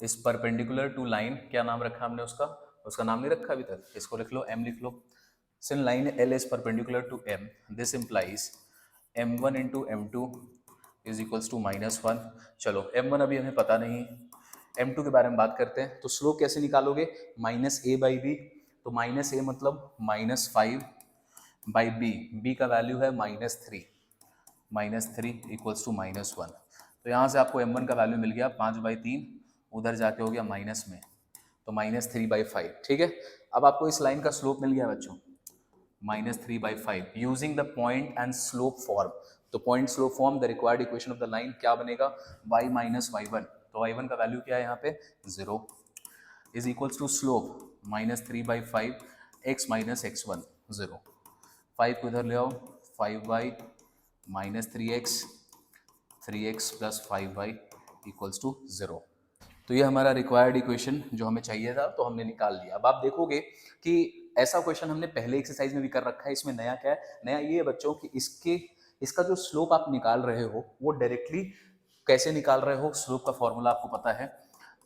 is perpendicular to line, क्या नाम रखा हमने उसका, उसका नाम नहीं रखा अभी तक, इसको लिख लो m लिख लो। Since line L is perpendicular to m, this implies m1 into m2 is equals to -1। चलो m1 अभी हमें पता नहीं, m2 के बारे में बात करते हैं। तो स्लोप कैसे निकालोगे, -a/b। तो -a मतलब -5/b, b का वैल्यू है -3 इक्वल्स टू -1। तो यहाँ से आपको m1 का वैल्यू मिल गया 5/3, उधर जाके हो गया माइनस में, तो -3/5। ठीक है, अब आपको इस लाइन का स्लोप मिल गया बच्चों -3/5 using the point and slope form. तो point slope form, the required equation of the line क्या बनेगा, y माइनस y1। तो y1 का वैल्यू क्या है यहाँ पे 0 is equals to slope -3/5 x minus x1 0। 5 को इधर ले आओ, 5y minus 3x plus 5y equals to 0। तो ये हमारा रिक्वायर्ड इक्वेशन जो हमें चाहिए था तो हमने निकाल लिया। अब आप देखोगे कि ऐसा क्वेश्चन हमने पहले एक्सरसाइज में भी कर रखा है, इसमें नया क्या है, नया ये है बच्चों कि इसका जो स्लोप आप निकाल रहे हो वो डायरेक्टली कैसे निकाल रहे हो, स्लोप का फॉर्मूला आपको पता है,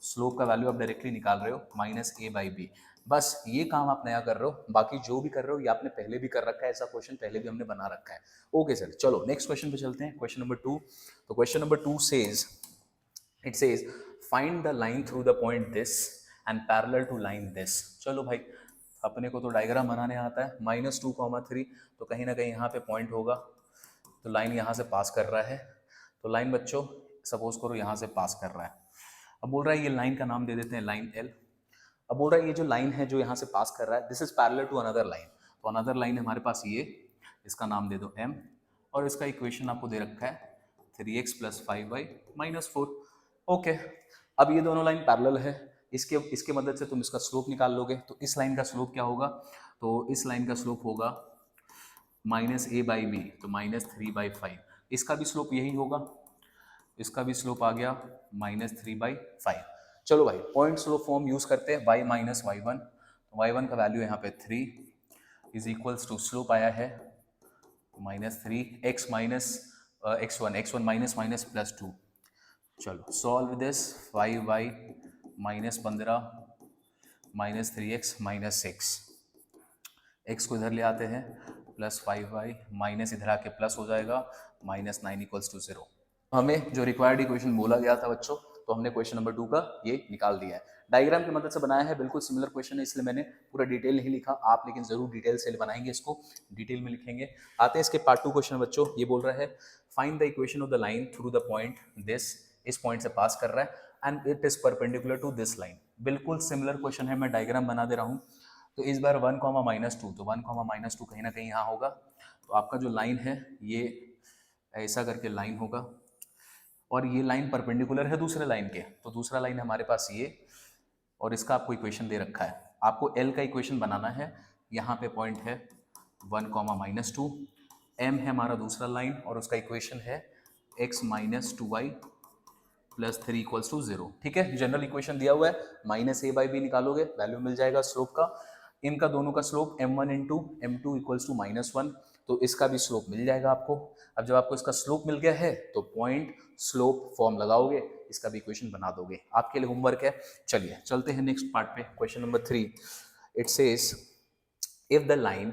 स्लोप का वैल्यू आप डायरेक्टली निकाल रहे हो -a/b। बस ये काम आप नया कर रहे हो, बाकी जो भी कर रहे हो ये आपने पहले भी कर रखा है, ऐसा क्वेश्चन पहले भी हमने बना रखा है। ओके सर, चलो नेक्स्ट क्वेश्चन पे चलते हैं, क्वेश्चन नंबर 2। तो question number 2 says, it says find the line through the point this and parallel to line this. चलो भाई, अपने को तो डायग्राम बनाने आता है, -2, 3, तो कहीं ना कहीं यहाँ पे पॉइंट होगा, तो लाइन यहाँ से पास कर रहा है। तो लाइन बच्चों सपोज करो यहाँ से पास कर रहा है। अब बोल रहा है ये लाइन का नाम दे देते हैं लाइन L। अब बोल रहा है ये जो लाइन है जो यहाँ से पास कर रहा है, this is parallel to another line. तो अनदर लाइन है हमारे पास ये, इसका नाम दे दो M, और इसका इक्वेशन आपको दे रखा है 3x plus 5y minus 4। Okay, अब ये दोनों लाइन पैरेलल है, इसके मदद से तुम इसका स्लोप निकाल लोगे। तो इस लाइन का स्लोप क्या होगा, तो इस लाइन का स्लोप होगा -a/b, तो -3/5। इसका भी स्लोप यही होगा, इसका भी स्लोप आ गया -3/5। चलो भाई, पॉइंट स्लोप फॉर्म यूज करते हैं, y माइनस y1। तो y1 का वैल्यू यहाँ पे 3 इज इक्वल्स टू स्लोप आया है -3, x minus x1 minus minus +2। चलो solve this, 5y minus 15 minus 3x minus 6, x को इधर ले आते हैं, प्लस 5y माइनस इधर आके प्लस हो जाएगा -9 इक्वल्स टू 0। हमें जो रिक्वायर्ड इक्वेशन बोला गया था बच्चों, तो हमने क्वेश्चन नंबर 2 का ये निकाल दिया है, डायग्राम की मदद से बनाया है। बिल्कुल सिमिलर क्वेश्चन है, इसलिए मैंने पूरा डिटेल नहीं लिखा, आप लेकिन जरूर डिटेल से बनाएंगे, इसको डिटेल में लिखेंगे। आते हैं इसके पार्ट 2 क्वेश्चन बच्चों। ये बोल रहा है find the equation of the line through the point this, इस पॉइंट से पास कर रहा है and it is perpendicular to this line. बिल्कुल सिमिलर क्वेश्चन है, मैं डायग्राम बना दे रहा हूँ। तो इस बार 1, -2, तो 1, -2 कहीं ना कहीं यहाँ होगा। तो आपका जो लाइन है ये ऐसा करके लाइन होगा, और ये लाइन परपेंडिकुलर है दूसरे लाइन के, तो दूसरा लाइन हमारे पास ये, और इसका आपको इक्वेशन दे रखा है। आपको L का इक्वेशन बनाना है, यहाँ पे पॉइंट है 1, -2, M है हमारा दूसरा लाइन, और उसका इक्वेशन है x minus 2y plus 3 equals to 0। ठीक है, जनरल इक्वेशन दिया हुआ है, -a/b निकालोगे, वैल्यू मिल जाएगा स्लोप का। इनका दोनों का slope m1 into m2 equals to -1, तो इसका भी स्लोप मिल जाएगा आपको। अब जब आपको इसका स्लोप मिल गया है तो पॉइंट स्लोप फॉर्म लगाओगे, इसका भी इक्वेशन बना दोगे। आपके लिए होमवर्क है। चलिए चलते हैं नेक्स्ट पार्ट पे, question number 3। It says if the line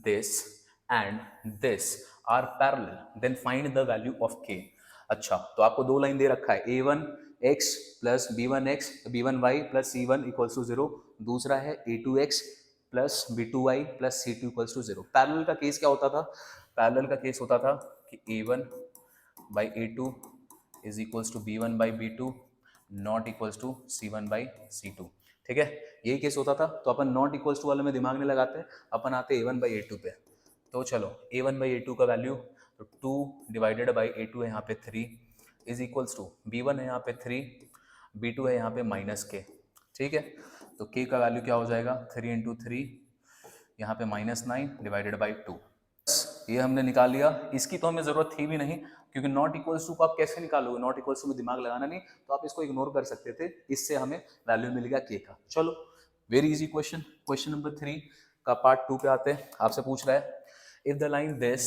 this and this are parallel then find the value of k। अच्छा, तो आपको दो लाइन दे रखा है, a1x plus b1x b1y plus c1 equals to 0, दूसरा है a2x plus b2y plus c2 equals to 0। Parallel का case क्या होता था, पैरेलल का केस होता था कि a1 by a2 is equals to b1 by b2 not equals to c1 by c2। ठीक है, यही केस होता था। तो अपन नॉट इक्वल्स टू वाले में दिमाग नहीं लगाते, अपन आते a1 बाई a2 पे। तो चलो a1 बाई a2 का वैल्यू, तो 2 डिवाइडेड बाई A2 है यहाँ पे 3 इज इक्वल्स टू B1 है यहाँ पे 3, B2 है यहाँ पे -k, ठीक है। तो k का वैल्यू क्या हो जाएगा 3 इंटू 3 यहाँ पे -9 डिवाइडेड बाई 2। ये हमने निकाल लिया, इसकी तो हमें जरूरत थी भी नहीं क्योंकि नॉट इक्वल्स टू को आप कैसे निकालोगे, नॉट इक्वल्स टू में दिमाग लगाना नहीं, तो आप इसको इग्नोर कर सकते थे, इससे हमें वैल्यू मिल गया k का। चलो very easy question, question number 3 का पार्ट 2 पे आते हैं। आपसे पूछ रहा है if the line this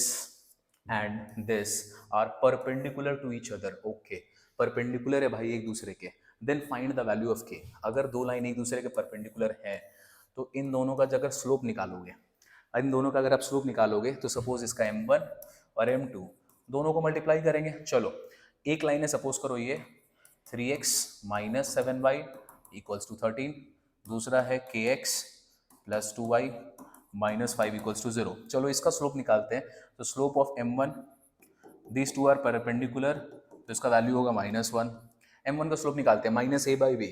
and this are perpendicular to each other, okay perpendicular है भाई एक दूसरे के, then find the value of k। अगर दो लाइन एक दूसरे के परपेंडिकुलर है तो इन दोनों का अगर स्लोप निकालोगे, इन दोनों का अगर आप स्लोप निकालोगे तो सपोज इसका m1 और m2 दोनों को मल्टीप्लाई करेंगे। चलो एक लाइन है सपोज करो ये 3x minus 7y equals to 13, दूसरा है kx plus 2y minus 5 equals to 0। चलो इसका स्लोप निकालते हैं। तो slope of m1, this two are perpendicular, तो इसका वैल्यू होगा -1। m1 का स्लोप निकालते हैं -a/b,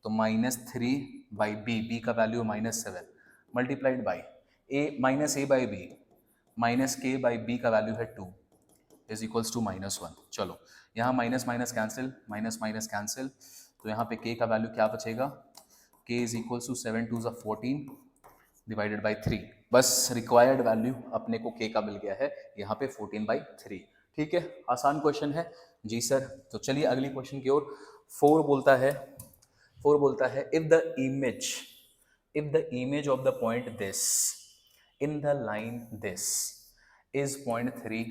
तो -3/b, b का value -7 multiplied by -a/b minus k/b का वैल्यू है 2 इज इक्वल्स टू -1। चलो यहाँ minus minus cancel, minus minus cancel, तो यहाँ पे k का वैल्यू क्या बचेगा, k is equals to 7 2 14 divided by 3। बस रिक्वायर्ड वैल्यू अपने को k का मिल गया है यहाँ पे 14/3। ठीक है, आसान क्वेश्चन है जी सर। तो चलिए अगली क्वेश्चन की ओर। 4 बोलता है if the image of the point this in the line this is 0.3,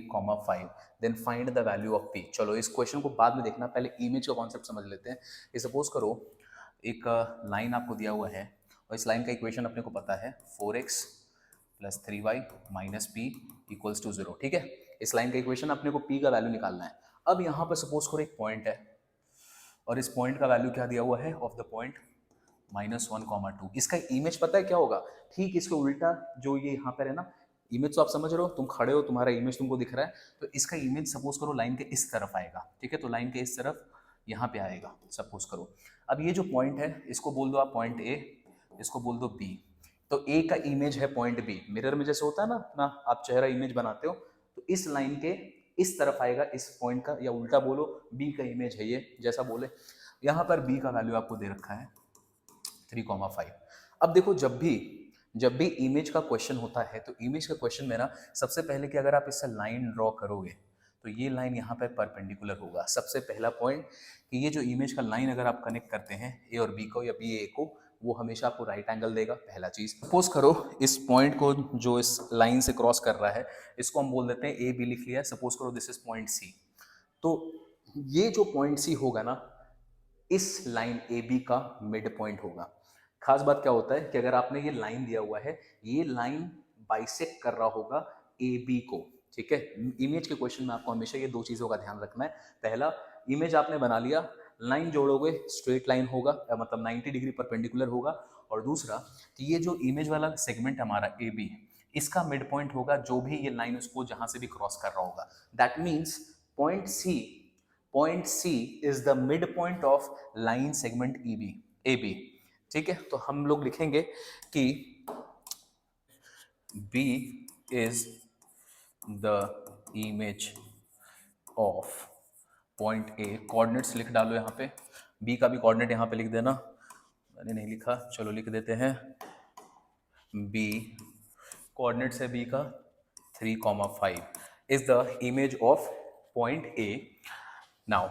5 then find the value of p। चलो इस क्वेश्चन को बाद में देखना, पहले इमेज का कॉन्सेप्ट समझ लेते हैं। ये सपोज करो एक लाइन आपको दिया हुआ है और इस लाइन का इक्वेशन अपने को पता है 4x plus 3y minus P equals to 0। ठीक है, इस लाइन का इक्वेशन अपने को p का वैल्यू निकालना है। अब यहाँ पर सपोज करो एक पॉइंट है और इस पॉइंट का वैल्यू क्या दिया हुआ है ऑफ द पॉइंट -1, 2। इसका इमेज पता है क्या होगा, ठीक इसके उल्टा जो ये यहाँ पर है ना, इमेज तो आप समझ रहे हो, तुम खड़े हो तुम्हारा इमेज तुमको दिख रहा है, तो इसका इमेज सपोज करो लाइन के इस तरफ आएगा। ठीक है, तो लाइन के इस तरफ यहाँ पे आएगा सपोज करो। अब ये जो पॉइंट है इसको बोल दो आप पॉइंट ए, इसको बोल दो बी। तो ए का इमेज है पॉइंट बी, मिरर में जैसे होता है ना आप चेहरा इमेज बनाते हो, तो इस लाइन के इस तरफ आएगा इस पॉइंट का, या उल्टा बोलो बी का इमेज है ये, जैसा बोले। यहाँ पर बी का वैल्यू आपको दे रखा है 3,5। अब देखो जब भी इमेज का क्वेश्चन होता है तो इमेज का क्वेश्चन में ना सबसे पहले कि अगर आप इससे लाइन ड्रॉ करोगे तो ये लाइन यहाँ पर परपेंडिकुलर होगा। सबसे पहला पॉइंट कि ये जो इमेज का लाइन अगर आप कनेक्ट करते हैं ए और बी को या बी ए को, वो हमेशा आपको राइट एंगल देगा। पहला चीज, सपोज करो इस पॉइंट को जो इस लाइन से क्रॉस कर रहा है इसको हम बोल देते हैं ए बी, लिख लिया। सपोज करो दिस इज पॉइंट सी, तो ये जो पॉइंट सी होगा ना इस लाइन ए बी का मिड पॉइंट होगा। खास बात क्या होता है कि अगर आपने ये लाइन दिया हुआ है, ये लाइन बाइसेक्ट कर रहा होगा ए बी को। ठीक है, इमेज के क्वेश्चन में आपको हमेशा ये दो चीजों का ध्यान रखना है। पहला, इमेज आपने बना लिया, लाइन जोड़ोगे स्ट्रेट लाइन होगा, मतलब 90 डिग्री परपेंडिकुलर होगा। और दूसरा कि ये जो इमेज वाला सेगमेंट हमारा ए बी, इसका मिड पॉइंट होगा जो भी ये लाइन उसको जहां से भी क्रॉस कर रहा होगा। That means point C is the mid point of line segment A B. ठीक है, तो हम लोग लिखेंगे कि B is the image of point A. Coordinates लिख डालो यहाँ पे, B का भी कोऑर्डिनेट यहाँ पे लिख देना, मैंने नहीं लिखा, चलो लिख देते हैं। B कोऑर्डिनेट्स है B का 3,5 is the image of point A. Now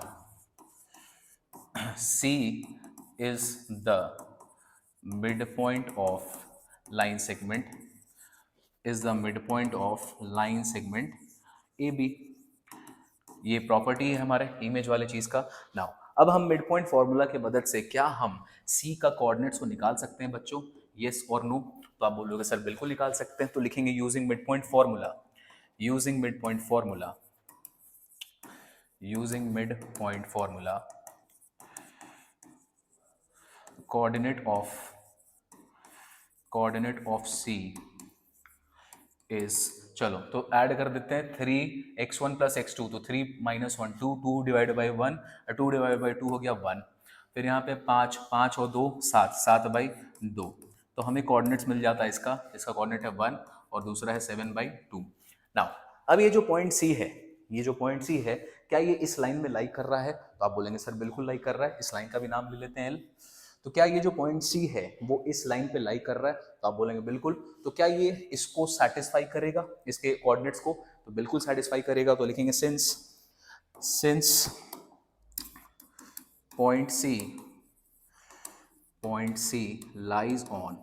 C is the midpoint of line segment AB। ये प्रॉपर्टी है हमारे इमेज वाले चीज का। नाउ अब हम मिड पॉइंट फॉर्मूला के मदद से क्या हम C का कोऑर्डिनेट्स को निकाल सकते हैं बच्चों, यस और नो? तो आप बोलोगे सर बिल्कुल निकाल सकते हैं। तो लिखेंगे using mid point formula coordinate of C is, चलो तो ऐड कर देते हैं 3x1 प्लस x2, तो 3 minus 1 2, 2 divide by 1, 2 divide by 2 हो गया 1, फिर यहाँ पे 5 5 और 2 7, 7/2। तो हमें कोऑर्डिनेट्स मिल जाता है इसका कोऑर्डिनेट है 1 और दूसरा है 7/2। नाउ अब ये जो पॉइंट C है ये जो पॉइंट सी है क्या ये इस लाइन में लाइक कर रहा है, तो आप बोलेंगे सर बिल्कुल लाइक कर रहा है, इस लाइन का भी नाम ले लेते हैं एल। तो क्या ये जो पॉइंट सी है वो इस लाइन पे लाइक कर रहा है, तो आप बोलेंगे बिल्कुल। तो क्या ये इसको सेटिस्फाई करेगा, इसके कोऑर्डिनेट्स को, तो बिल्कुल सेटिस्फाई करेगा। तो लिखेंगे since point C lies on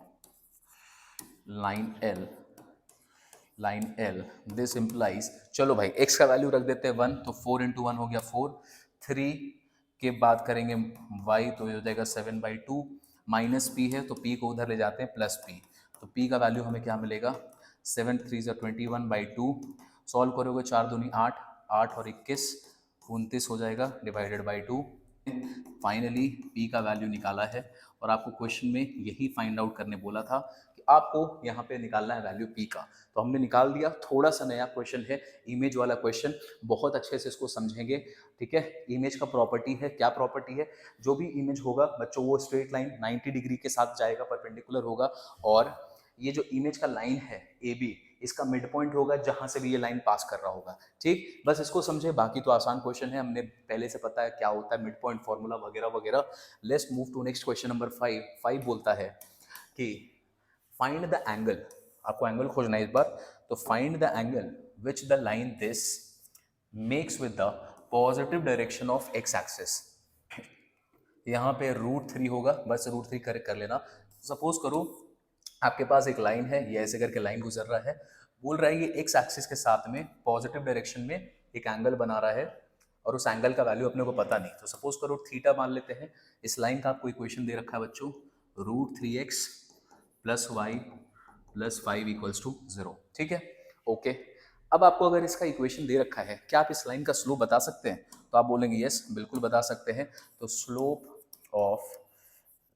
line L this implies, चलो भाई x का वैल्यू रख देते हैं 1, तो 4 इंटू 1 हो गया 4, 3 के बाद करेंगे y तो ये हो जाएगा 7/2, माइनस p है तो p को उधर ले जाते हैं प्लस p, तो p का वैल्यू हमें क्या मिलेगा 7 3 21/2, सॉल्व करोगे 4 दूनी 8, 8 और 21 29 हो जाएगा डिवाइडेड बाई 2। फाइनली p का वैल्यू निकाला है और आपको क्वेश्चन में यही फाइंड आउट करने बोला था कि आपको यहाँ पे निकालना है वैल्यू p का, तो हमने निकाल दिया। थोड़ा सा नया क्वेश्चन है, इमेज वाला क्वेश्चन, बहुत अच्छे से इसको समझेंगे, ठीक है। इमेज का प्रॉपर्टी है, क्या प्रॉपर्टी है, जो भी इमेज होगा बच्चों वो स्ट्रेट लाइन 90 डिग्री के साथ जाएगा, परपेंडिकुलर होगा, और ये जो इमेज का लाइन है ए बी, इसका मिड पॉइंट होगा जहां से भी ये लाइन पास कर रहा होगा, ठीक। बस इसको समझे, बाकी तो आसान क्वेश्चन है, हमने पहले से पता है क्या होता है मिड पॉइंट फॉर्मूला वगैरह वगैरह। Let's move to next question number 5। 5 बोलता है कि फाइंड द एंगल, आपको एंगल खोजना है इस बार, तो find the angle which the line this makes with the positive direction of X axis. यहाँ पे √3 होगा, बस √3 कर लेना। सपोज करो आपके पास एक लाइन है, ये ऐसे करके लाइन गुजर रहा है, बोल रहा है ये एक्स एक्सिस के साथ में पॉजिटिव डायरेक्शन में एक एंगल बना रहा है, और उस एंगल का वैल्यू अपने को पता नहीं, तो सपोज करो थीटा मान लेते हैं। इस लाइन का आपको इक्वेशन दे रखा है बच्चों, √3x + y + 5 = 0, ठीक है, ओके। अब आपको अगर इसका इक्वेशन दे रखा है, क्या आप इस लाइन का स्लोप बता सकते हैं, तो आप बोलेंगे यस बिल्कुल बता सकते हैं। तो स्लोप ऑफ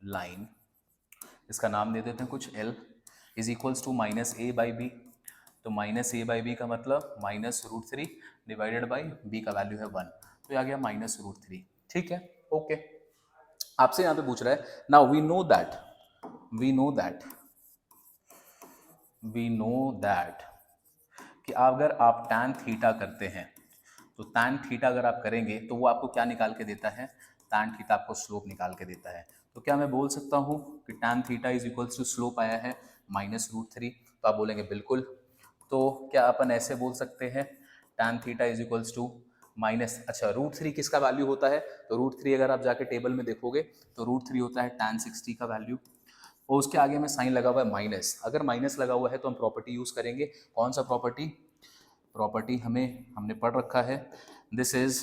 लाइन, इसका नाम दे देते हैं कुछ l, = -a/b, तो -a/b का मतलब -√3 डिवाइडेड बाई b का वैल्यू है 1, तो ये आ गया -√3, ठीक है, ओके। आपसे यहाँ पे पूछ रहा है, नाउ वी नो दैट कि अगर आप tan थीटा करते हैं, तो tan थीटा अगर आप करेंगे तो वो आपको क्या निकाल के देता है, tan थीटा आपको स्लोप निकाल के देता है। तो क्या मैं बोल सकता हूँ कि tan थीटा = स्लोप आया है -√3, तो आप बोलेंगे बिल्कुल। तो क्या अपन ऐसे बोल सकते हैं tan थीटा = माइनस, अच्छा √3 किसका वैल्यू होता है, तो √3 अगर आप जाके टेबल में देखोगे तो √3 होता है tan 60 का वैल्यू, और उसके आगे में साइन लगा हुआ है माइनस। अगर माइनस लगा हुआ है तो हम प्रॉपर्टी यूज करेंगे, कौन सा प्रॉपर्टी हमने पढ़ रखा है, दिस इज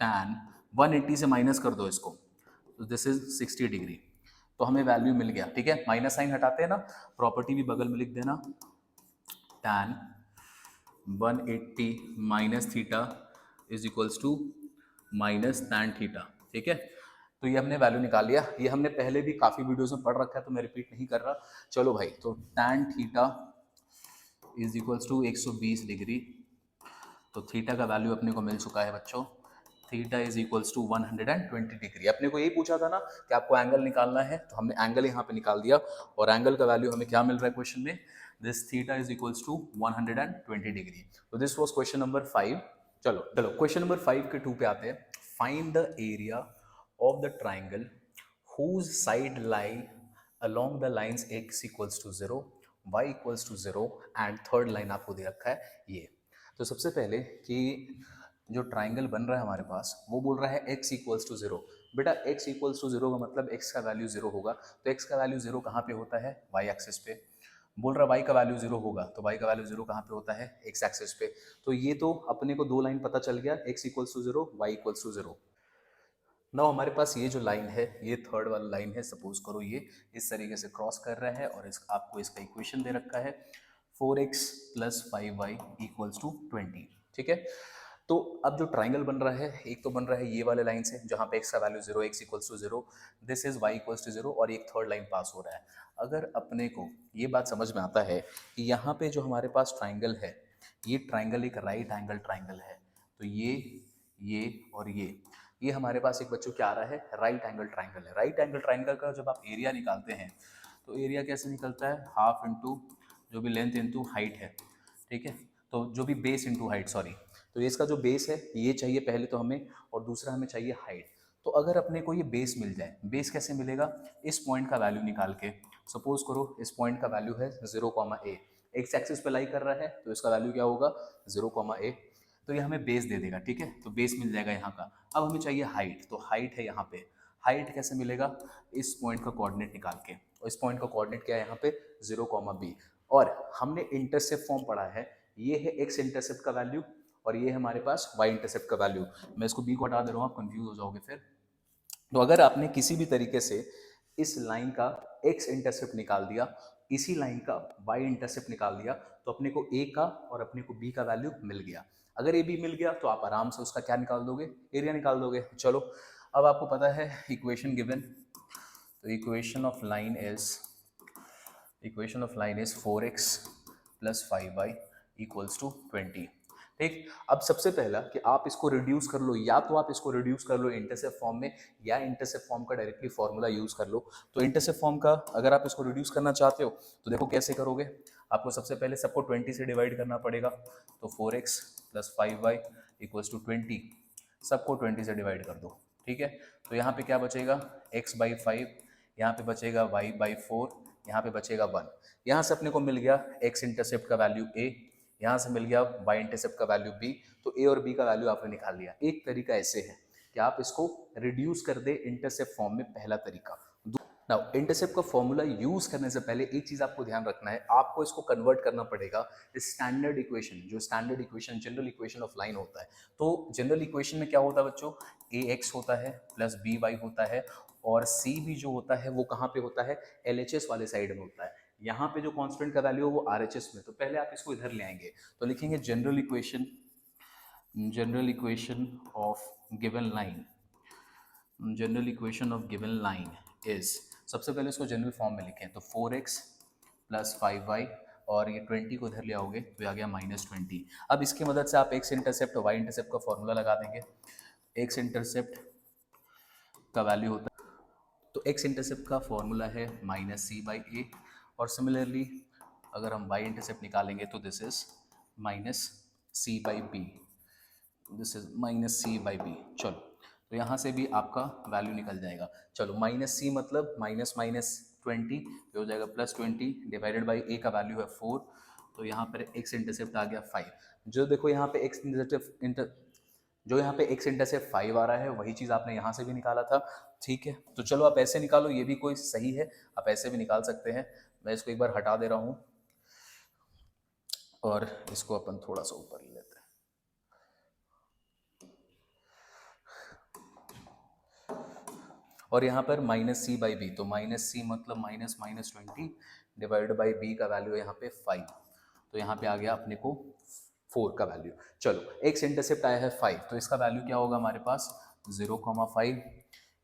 tan 180 से माइनस कर दो इसको, तो दिस इज 60 डिग्री, तो हमें वैल्यू मिल गया, ठीक है। माइनस साइन हटाते हैं ना, प्रॉपर्टी भी बगल में लिख देना, tan 180 minus theta = -tan theta, ठीक है। तो ये हमने वैल्यू निकाल लिया, ये हमने पहले भी काफ़ी वीडियोस में पढ़ रखा है तो मैं रिपीट नहीं कर रहा। चलो भाई, तो tan थीटा = 120 डिग्री, तो थीटा का वैल्यू अपने को मिल चुका है बच्चों, थीटा = 120 डिग्री। अपने को यही पूछा था ना कि आपको एंगल निकालना है, तो हमने एंगल यहाँ पे निकाल दिया, और एंगल का वैल्यू हमें क्या मिल रहा है क्वेश्चन में, दिस थीटा = 120 डिग्री। तो दिस वाज क्वेश्चन नंबर 5। चलो क्वेश्चन नंबर 5 के 2 पे आते हैं। Find the area of the triangle whose side lie along the lines x = 0, y = 0 and third line आपको दे रखा है ये। तो सबसे पहले कि जो ट्राइंगल बन रहा है हमारे पास, वो बोल रहा है x = 0। बेटा x = 0 का मतलब x का वैल्यू 0 होगा, तो x का वैल्यू 0 कहाँ पे होता है, y एक्सिस पे। बोल रहा है y का वैल्यू 0 होगा, तो y का वैल्यू 0 कहाँ पे होता है, x एक्सिस पे। तो ये तो अपने को दो लाइन पता चल गया, x = 0, y = 0। नाउ हमारे पास ये जो लाइन है, ये थर्ड वाला लाइन है, सपोज करो ये इस तरीके से क्रॉस कर रहा है, और आपको इसका इक्वेशन दे रखा है 4x + 5y = 20, ठीक है। तो अब जो ट्राइंगल बन रहा है, एक तो बन रहा है ये वाले लाइन से जहाँ पे x का value 0, x = 0, this is y = 0, और एक थर्ड लाइन पास हो रहा है। अगर अपने को ये बात समझ में आता है कि यहाँ पे जो हमारे पास ट्राइंगल है, ये ट्राइंगल एक राइट एंगल ट्राइंगल है, तो ये और ये हमारे पास एक बच्चों क्या आ रहा है, राइट एंगल ट्राइंगल है। राइट एंगल ट्राइंगल का जब आप एरिया निकालते हैं, तो एरिया कैसे निकलता है, हाफ इंटू जो भी लेंथ इंटू हाइट है, ठीक है, तो जो भी बेस इंटू हाइट, सॉरी, तो ये इसका जो बेस है ये चाहिए पहले तो हमें, और दूसरा हमें चाहिए हाइट। तो अगर अपने को ये बेस मिल जाए, बेस कैसे मिलेगा, इस पॉइंट का वैल्यू निकाल के, सपोज करो इस पॉइंट का वैल्यू है 0, एक्स एक्सिस पे लाई कर रहा है तो इसका वैल्यू क्या होगा 0, तो ये हमें बेस दे देगा, ठीक है, तो बेस मिल जाएगा यहाँ का। अब हमें चाहिए हाइट, तो हाइट है यहाँ पे, हाइट कैसे मिलेगा, इस पॉइंट का कोऑर्डिनेट निकाल के, और इस पॉइंट का कोऑर्डिनेट क्या है यहाँ पे 0, और हमने इंटरसेप्ट फॉर्म पढ़ा है, ये है एक्स इंटरसेप्ट का वैल्यू और ये है हमारे पास वाई इंटरसेप्ट का वैल्यू। मैं इसको बी को हटा दे रहा हूँ, आप कंफ्यूज हो जाओगे फिर। तो अगर आपने किसी भी तरीके से इस लाइन का एक्स इंटरसेप्ट निकाल दिया, इसी लाइन का वाई इंटरसेप्ट निकाल दिया, तो अपने को ए का और अपने को बी का वैल्यू मिल गया। अगर ए बी मिल गया तो आप आराम से उसका क्या निकाल दोगे, एरिया निकाल दोगे। चलो अब आपको पता है इक्वेशन गिवन, तो equation of line is 4x + 5y = 20। ठीक, अब सबसे पहला कि आप इसको रिड्यूस कर लो, या तो आप इसको रिड्यूस कर लो इंटरसेप्ट फॉर्म में, या इंटरसेप्ट फॉर्म का डायरेक्टली फॉर्मूला यूज कर लो। तो इंटरसेप्ट फॉर्म का अगर आप इसको रिड्यूस करना चाहते हो तो देखो कैसे करोगे, आपको सबसे पहले सबको 20 से डिवाइड करना पड़ेगा, तो 4x + 5y = 20, सबको 20 से डिवाइड कर दो, ठीक है। तो यहाँ पे क्या बचेगा, x/5, यहाँ पे बचेगा y/4, यहाँ पे बचेगा 1। यहाँ से अपने को मिल गया x इंटरसेप्ट का वैल्यू a, यहाँ से मिल गया y इंटरसेप्ट का वैल्यू b, तो a और b का वैल्यू आपने निकाल लिया। एक तरीका ऐसे है कि आप इसको रिड्यूस कर दे इंटरसेप्ट फॉर्म में, पहला तरीका। नाउ इंटरसेप्ट का फॉर्मूला यूज करने से पहले एक चीज आपको ध्यान रखना है, आपको इसको कन्वर्ट करना पड़ेगा स्टैंडर्ड इक्वेशन, जो standard equation general equation of line होता है। तो जनरल इक्वेशन में क्या होता है बच्चों, ax होता है प्लस by होता है, और c भी जो होता है वो कहाँ पे होता है, LHS वाले साइड में होता है। यहाँ पे जो कांस्टेंट का वैल्यू है वो RHS में, तो पहले आप इसको इधर ले आएंगे, तो लिखेंगे general equation of given line is, सबसे पहले इसको जनरल फॉर्म में लिखें, तो 4x + 5y, और ये 20 को इधर ले आओगे तो आ गया -20। अब इसकी मदद से आप x इंटरसेप्ट और y इंटरसेप्ट का फॉर्मूला लगा देंगे। x इंटरसेप्ट का वैल्यू होता है, तो x इंटरसेप्ट का फॉर्मूला है -c/a, और सिमिलरली अगर हम y इंटरसेप्ट निकालेंगे तो दिस इज -c/b, चलो तो यहाँ से भी आपका वैल्यू निकल जाएगा। चलो -c मतलब -20, ये हो जाएगा +20 डिवाइडेड बाई a का वैल्यू है 4, तो यहाँ पर x इंटरसेप्ट आ गया 5। जो देखो यहाँ पे x इंटरसेप्ट 5 आ रहा है, वही चीज़ आपने यहाँ से भी निकाला था, ठीक है। तो चलो आप ऐसे निकालो, ये भी कोई सही है, आप ऐसे भी निकाल सकते हैं। मैं इसको एक बार हटा दे रहा हूँ और इसको अपन थोड़ा सा ऊपर ले लेते हैं। और यहाँ पर -c/b, तो -c मतलब -20 डिवाइडेड बाई b का वैल्यू है यहाँ पे 5, तो यहाँ पे आ गया अपने को 4 का वैल्यू। चलो x इंटरसेप्ट आया है 5, तो इसका वैल्यू क्या होगा हमारे पास 0,5।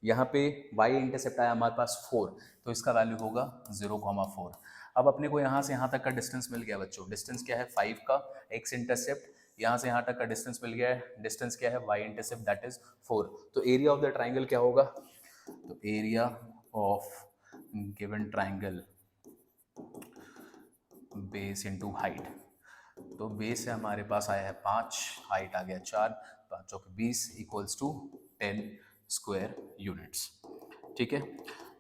यहाँ पे y इंटरसेप्ट आया हमारे पास 4, तो इसका वैल्यू होगा 0,4। अब अपने को यहाँ से यहाँ तक का डिस्टेंस मिल गया बच्चों, डिस्टेंस क्या है 5 का, x इंटरसेप्ट यहाँ से यहाँ तक का डिस्टेंस मिल गया है, डिस्टेंस क्या है y इंटरसेप्ट दैट इज 4। तो एरिया ऑफ द ट्राइंगल क्या होगा, तो area of given triangle base into height, तो बेस है हमारे पास आया है 5, हाइट आ गया 4, 5 × 20 = 10 स्क्वायर यूनिट्स, ठीक है।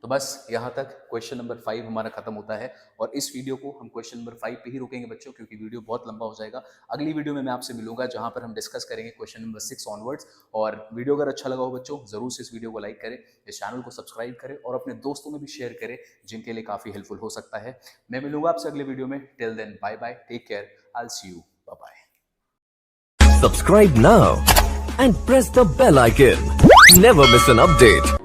तो बस यहाँ तक क्वेश्चन नंबर 5 हमारा खत्म होता है, और इस वीडियो को हम क्वेश्चन नंबर 5 पे ही रुकेंगे बच्चों, क्योंकि वीडियो बहुत लंबा हो जाएगा। अगली वीडियो में मैं आपसे मिलूंगा जहाँ पर हम डिस्कस करेंगे क्वेश्चन नंबर 6 ऑनवर्ड्स। और वीडियो अगर अच्छा लगा हो बच्चों, जरूर से इस वीडियो को लाइक करें, इस चैनल को सब्सक्राइब करें और अपने दोस्तों में भी शेयर करें जिनके लिए काफ़ी हेल्पफुल हो सकता है। मैं मिलूंगा आपसे अगले वीडियो में, till then bye bye, take care, I will see you, bye bye. Subscribe now and press the bell icon. Never miss an update.